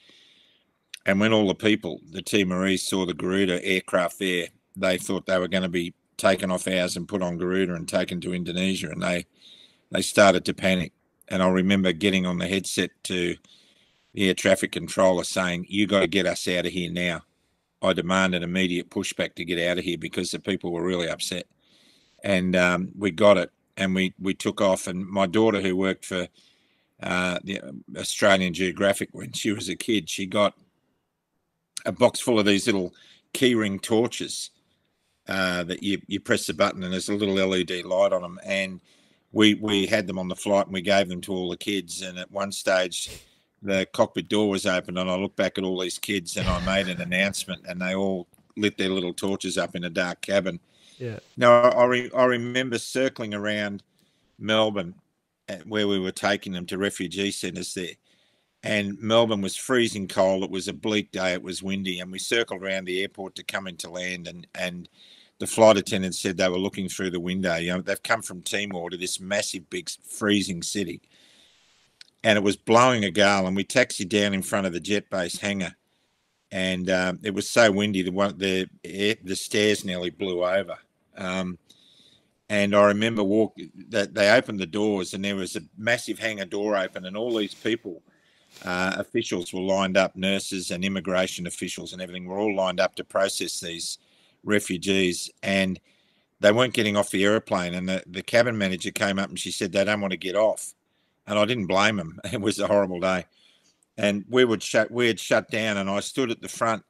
And when all the people, the Timorese, saw the Garuda aircraft there, they thought they were going to be taken off ours and put on Garuda and taken to Indonesia. And they started to panic. And I remember getting on the headset to the air traffic controller saying, "You got to get us out of here now." I demanded immediate pushback to get out of here because the people were really upset. And we got it, and we took off. And my daughter, who worked for the Australian Geographic when she was a kid, she got a box full of these little keyring torches that you press the button and there's a little LED light on them. And we had them on the flight and we gave them to all the kids. And at one stage, the cockpit door was open and I looked back at all these kids and I made an announcement and they all lit their little torches up in a dark cabin. Yeah. Now, I remember circling around Melbourne where we were taking them to refugee centres there. And Melbourne was freezing cold. It was a bleak day. It was windy. And we circled around the airport to come into land. And the flight attendant said they were looking through the window. You know, they've come from Timor to this massive, big, freezing city. And it was blowing a gale. And we taxied down in front of the jet base hangar. And it was so windy, the stairs nearly blew over. And I remember that they opened the doors and there was a massive hangar door open and all these people, officials were lined up, nurses and immigration officials and everything were all lined up to process these refugees, and they weren't getting off the aeroplane. And the cabin manager came up and she said they don't want to get off, and I didn't blame them. It was a horrible day, and we had shut down, and I stood at the front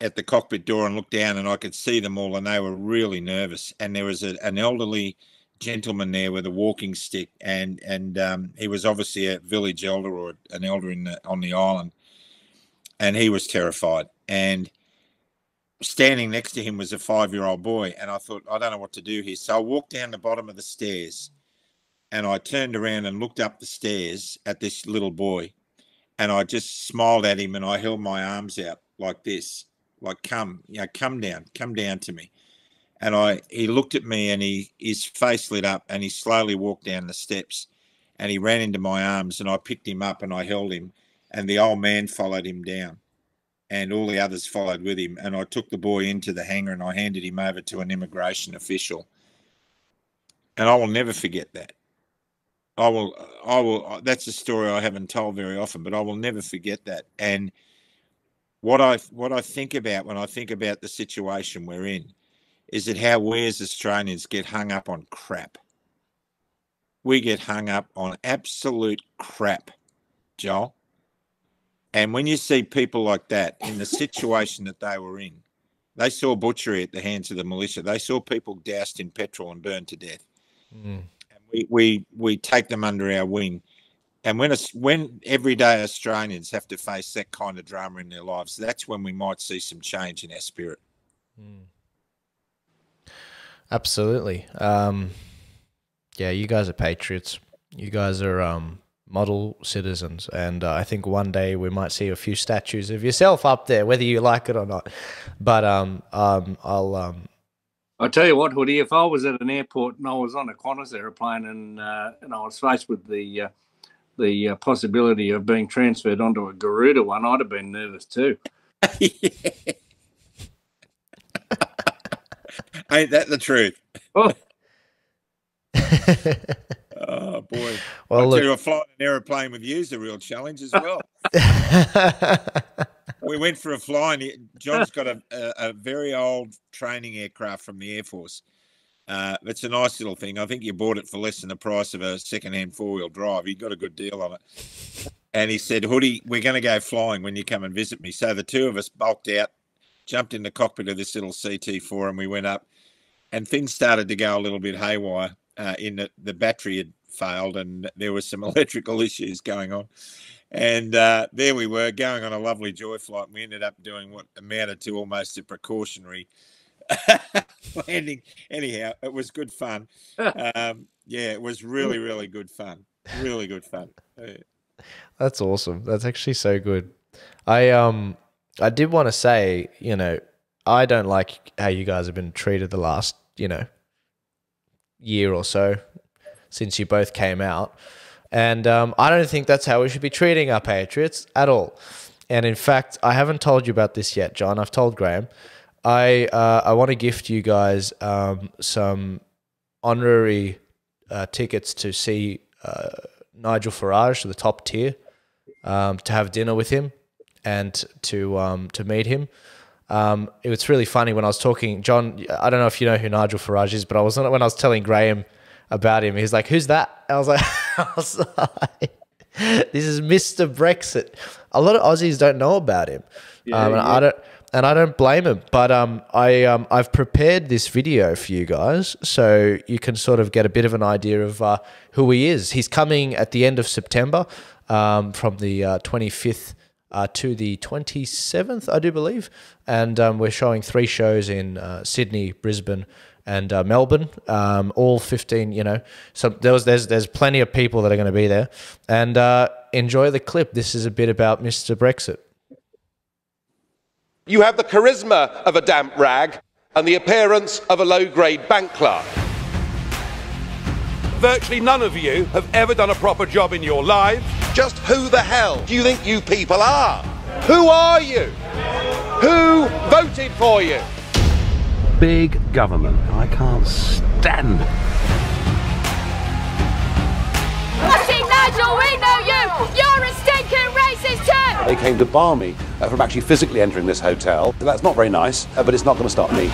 at the cockpit door and looked down, and I could see them all, and they were really nervous. And there was an elderly gentleman there with a walking stick, and he was obviously a village elder or an elder on the island, and he was terrified. And standing next to him was a 5-year-old boy, and I thought, I don't know what to do here. So I walked down the bottom of the stairs, and I turned around and looked up the stairs at this little boy, and I just smiled at him, and I held my arms out like this, like, come down to me. And he looked at me and his face lit up and he slowly walked down the steps and he ran into my arms and I picked him up and I held him, and the old man followed him down and all the others followed with him. And I took the boy into the hangar and I handed him over to an immigration official. And I will never forget that. That's a story I haven't told very often, but I will never forget that. And what I think about when I think about the situation we're in is that how we as Australians get hung up on crap. We get hung up on absolute crap, Joel. And when you see people like that in the situation that they were in, they saw butchery at the hands of the militia. They saw people doused in petrol and burned to death. And we take them under our wing. And when everyday Australians have to face that kind of drama in their lives, that's when we might see some change in our spirit. Absolutely. Yeah, you guys are patriots. You guys are model citizens, and I think one day we might see a few statues of yourself up there, whether you like it or not. But I tell you what, Hoodie, if I was at an airport and I was on a Qantas aeroplane and I was faced with the possibility of being transferred onto a Garuda one, I'd have been nervous too. Ain't that the truth? Oh. Oh boy! Well, I'll look, tell you, flying an aeroplane with you is a real challenge as well. We went for a flying. John's got a very old training aircraft from the Air Force. It's a nice little thing. I think you bought it for less than the price of a second-hand four-wheel drive. You got a good deal on it. And he said, Hoodie, we're going to go flying when you come and visit me. So the two of us bulked out, jumped in the cockpit of this little CT4, and we went up. And things started to go a little bit haywire. In that the battery had failed and there was some electrical issues going on. And there we were going on a lovely joy flight. We ended up doing what amounted to almost a precautionary landing. Anyhow, it was good fun. Yeah, it was really, really good fun. Really good fun. Yeah. That's awesome. That's actually so good. I did want to say, you know, I don't like how you guys have been treated the last, you know, year or so since you both came out. And I don't think that's how we should be treating our Patriots at all. And in fact, I haven't told you about this yet, John. I've told Graham. I want to gift you guys some honorary tickets to see Nigel Farage, the top tier, to have dinner with him and to meet him. It was really funny when I was talking, John, I don't know if you know who Nigel Farage is, but when I was telling Graham about him, he's like, who's that? I was like, this is Mr. Brexit. A lot of Aussies don't know about him. Yeah, and I don't blame him, but I've prepared this video for you guys so you can sort of get a bit of an idea of who he is. He's coming at the end of September, from the 25th to the 27th, I do believe. And we're showing 3 shows in Sydney, Brisbane, and Melbourne, all 15, you know. So there's plenty of people that are going to be there. And enjoy the clip. This is a bit about Mr. Brexit. You have the charisma of a damp rag and the appearance of a low-grade bank clerk. Virtually none of you have ever done a proper job in your lives. Just who the hell do you think you people are? Who are you? Who voted for you? Big government. I can't stand it. Watching Nigel, we know you! You're a stinking racist too! They came to bar me from actually physically entering this hotel. That's not very nice, but it's not going to stop me.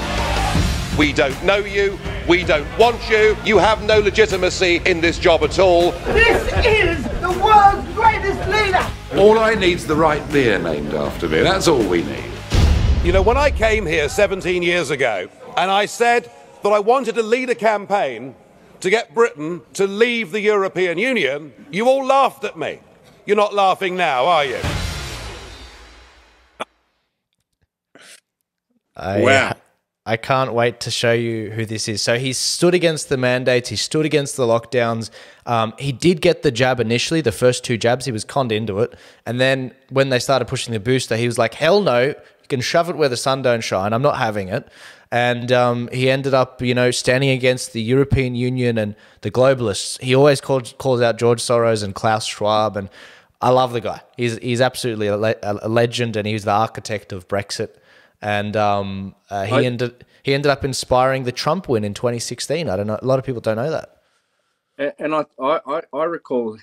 We don't know you. We don't want you. You have no legitimacy in this job at all. This is the world's greatest leader! All I need's the right beer named after me. That's all we need. You know, when I came here 17 years ago and I said that I wanted to lead a campaign to get Britain to leave the European Union, you all laughed at me. You're not laughing now, are you? Wow. I can't wait to show you who this is. So he stood against the mandates. He stood against the lockdowns. He did get the jab initially, the first 2 jabs. He was conned into it. And then when they started pushing the booster, he was like, hell no, you can shove it where the sun don't shine. I'm not having it. And he ended up, you know, standing against the European Union and the globalists. He always calls out George Soros and Klaus Schwab. And I love the guy. He's absolutely a legend, and he was the architect of Brexit. And he ended up inspiring the Trump win in 2016. I don't know. A lot of people don't know that. And I recall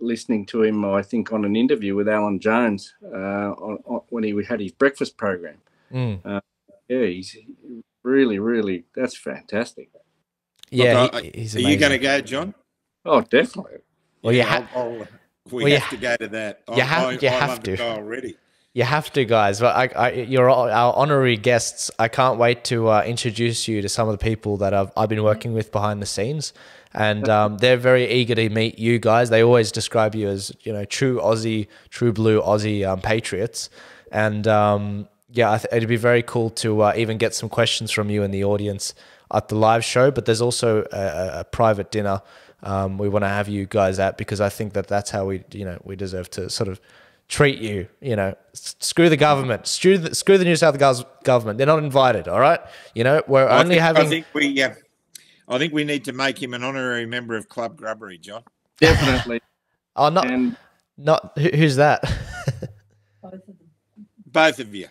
listening to him, I think, on an interview with Alan Jones when he had his breakfast program. Yeah, he's really, really, that's fantastic. Yeah, Look, he's are amazing. you going to go, John? Oh, definitely. Well, Yeah, we have to go to that. You have to go already. You have to, guys. But you're our honorary guests. I can't wait to introduce you to some of the people that I've been working with behind the scenes, and they're very eager to meet you guys. They always describe you as, you know, true Aussie, true blue Aussie patriots, and yeah, it'd be very cool to even get some questions from you in the audience at the live show. But there's also a private dinner we want to have you guys at, because I think that that's how we deserve to sort of treat you. You know, screw the government, screw the New South Wales government. They're not invited. All right, you know, we're only having. I think we need to make him an honorary member of Club Grubbery, John. Definitely. Oh, not who's that? Both of you.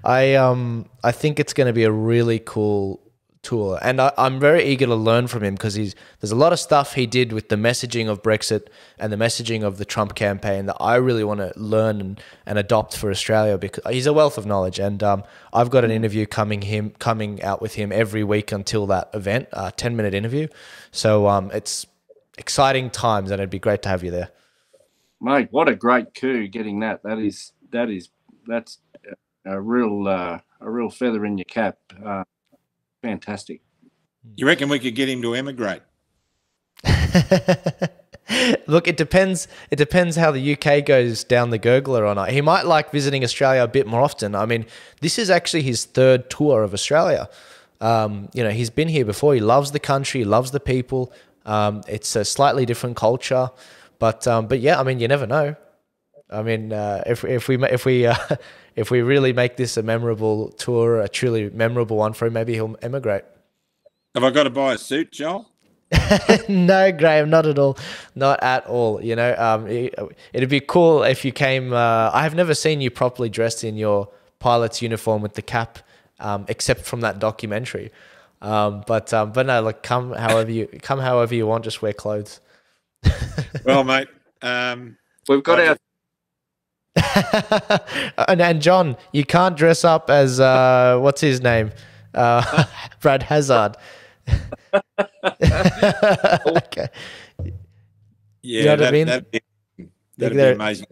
I think it's going to be a really cool tour, and I'm very eager to learn from him because there's a lot of stuff he did with the messaging of Brexit and the messaging of the Trump campaign that I really want to learn and adopt for Australia, because he's a wealth of knowledge. And I've got an interview coming out with him every week until that event, 10-minute interview. So it's exciting times, and it'd be great to have you there. Mate, what a great coup getting that. That's a real feather in your cap. Fantastic. You reckon we could get him to emigrate? Look, it depends. It depends how the UK goes down the gurgler or not. He might like visiting Australia a bit more often. I mean, this is actually his third tour of Australia. You know, he's been here before. He loves the country, he loves the people. It's a slightly different culture, but yeah, I mean, you never know. I mean, if we really make this a memorable tour, a truly memorable one for him, maybe he'll emigrate. Have I got to buy a suit, Joel? No, Graham, not at all. Not at all. You know, it'd be cool if you came. I have never seen you properly dressed in your pilot's uniform with the cap, except from that documentary. But no, like come however you want. Just wear clothes. Well, mate, we've got our. And John, you can't dress up as what's his name, Brad Hazard. Okay. Yeah, you know what I mean? That'd be amazing.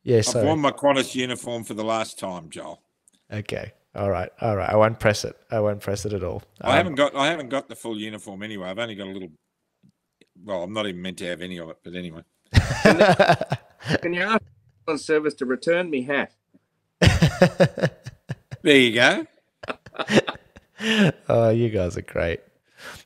Yes, I've worn my Qantas uniform for the last time, Joel. Okay. All right. I won't press it. I won't press it at all. I haven't got the full uniform anyway. I've only got a little. Well, I'm not even meant to have any of it, but anyway. Can you ask on service to return me hat? There you go. Oh, you guys are great.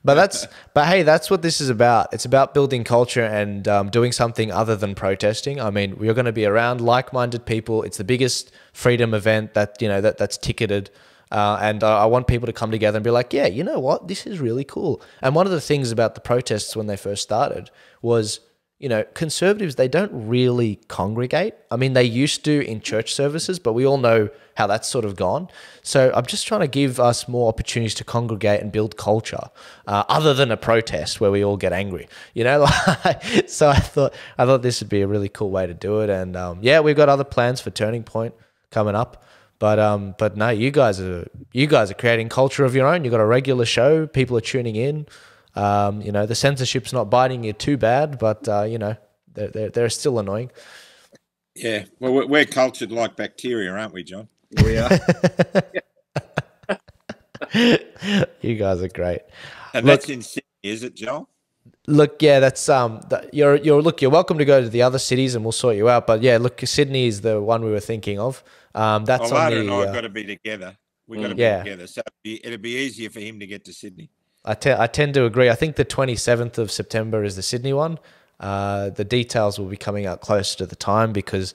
But hey, that's what this is about. It's about building culture and doing something other than protesting. I mean, we're going to be around like-minded people. It's the biggest freedom event that's ticketed. And I want people to come together and be like, yeah, you know what? This is really cool. And one of the things about the protests when they first started was, you know, conservatives, they don't really congregate. I mean, they used to in church services, but we all know how that's sort of gone. So I'm just trying to give us more opportunities to congregate and build culture, other than a protest where we all get angry, you know? So I thought this would be a really cool way to do it. And yeah, we've got other plans for Turning Point coming up. But no, you guys are creating culture of your own. You've got a regular show. People are tuning in. You know, the censorship's not biting you too bad, but you know, they're still annoying. Yeah, well, we're cultured like bacteria, aren't we, John? We are. You guys are great. And that's in Sydney, is it, Joel? Look, yeah, that's you're welcome to go to the other cities and we'll sort you out. But yeah, look, Sydney is the one we were thinking of. That's Larter on the. And I've got to be together. We've got to be together, so it'd be easier for him to get to Sydney. I tend to agree. I think the 27th of September is the Sydney one. The details will be coming out closer to the time because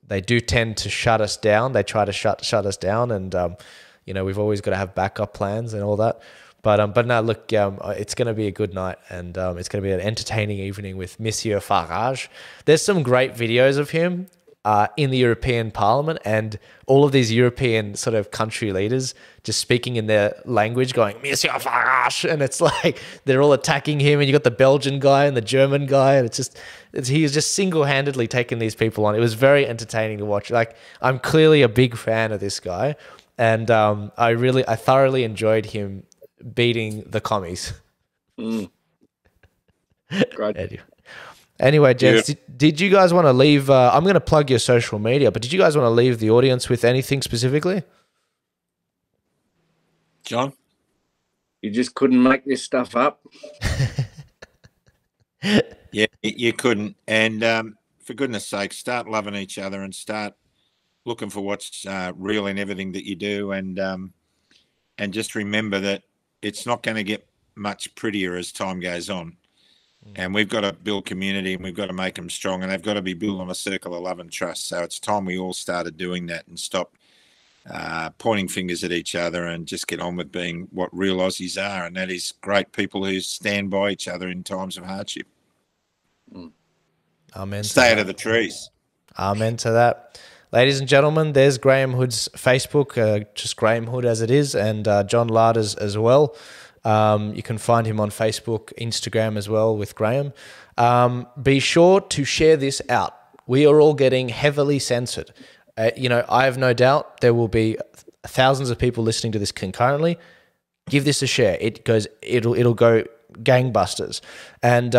they do tend to shut us down. They try to shut us down, and you know, we've always got to have backup plans and all that. But no, look, it's going to be a good night, and it's going to be an entertaining evening with Monsieur Farage. There's some great videos of him in the European Parliament, and all of these European sort of country leaders just speaking in their language, going Monsieur Farage, and it's like they're all attacking him, and you got the Belgian guy and the German guy, and he is just single-handedly taking these people on. It was very entertaining to watch. Like, I'm clearly a big fan of this guy, and I thoroughly enjoyed him beating the commies. Great. Anyway, gents, did you guys want to leave? I'm going to plug your social media, but did you guys want to leave the audience with anything specifically? John? You just couldn't make this stuff up. Yeah, you couldn't. And for goodness sake, start loving each other and start looking for what's real in everything that you do. And just remember that it's not going to get much prettier as time goes on. And we've got to build community, and we've got to make them strong, and they've got to be built on a circle of love and trust. So it's time we all started doing that and stop pointing fingers at each other and just get on with being what real Aussies are, and that is great people who stand by each other in times of hardship. Amen. Stay out of the trees. Amen to that. Ladies and gentlemen, there's Graham Hood's Facebook, just Graham Hood as it is, and John Larter's as well. You can find him on Facebook, Instagram as well with Graham. Be sure to share this out. We are all getting heavily censored. I have no doubt there will be thousands of people listening to this concurrently. Give this a share. It'll go gangbusters. And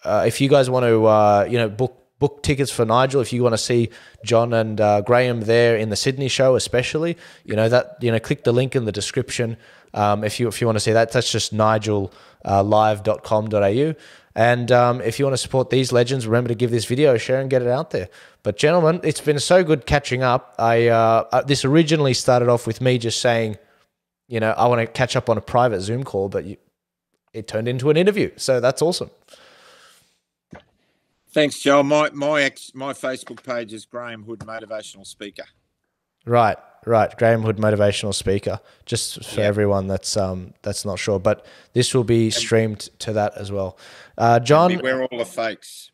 if you guys want to, book tickets for Nigel, if you want to see John and Graham there in the Sydney show, especially, click the link in the description. If you want to see that, that's just nigel.live.com.au. And if you want to support these legends, remember to give this video a share and get it out there. But gentlemen, it's been so good catching up. This originally started off with me just saying, I want to catch up on a private Zoom call, but it turned into an interview. So that's awesome. Thanks, Joel. My Facebook page is Graham Hood Motivational Speaker. Right. Graham Hood Motivational Speaker. Just for everyone that's not sure, but this will be streamed to that as well. John, beware all the fakes.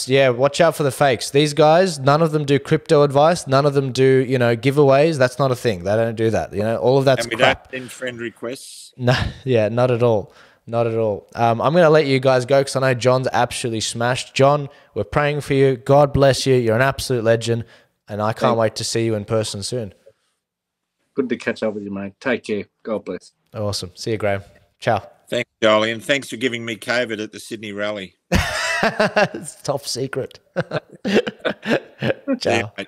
Yeah, watch out for the fakes. These guys, none of them do crypto advice. None of them do giveaways. That's not a thing. They don't do that. All of that's and we crap. don't send friend requests. No, yeah, not at all. Not at all. I'm going to let you guys go because I know John's absolutely smashed. John, we're praying for you. God bless you. You're an absolute legend, and I can't wait to see you in person soon. Good to catch up with you, mate. Take care. God bless. Awesome. See you, Graham. Ciao. Thanks, Jolie, and thanks for giving me COVID at the Sydney rally. It's top secret. Ciao. Yeah,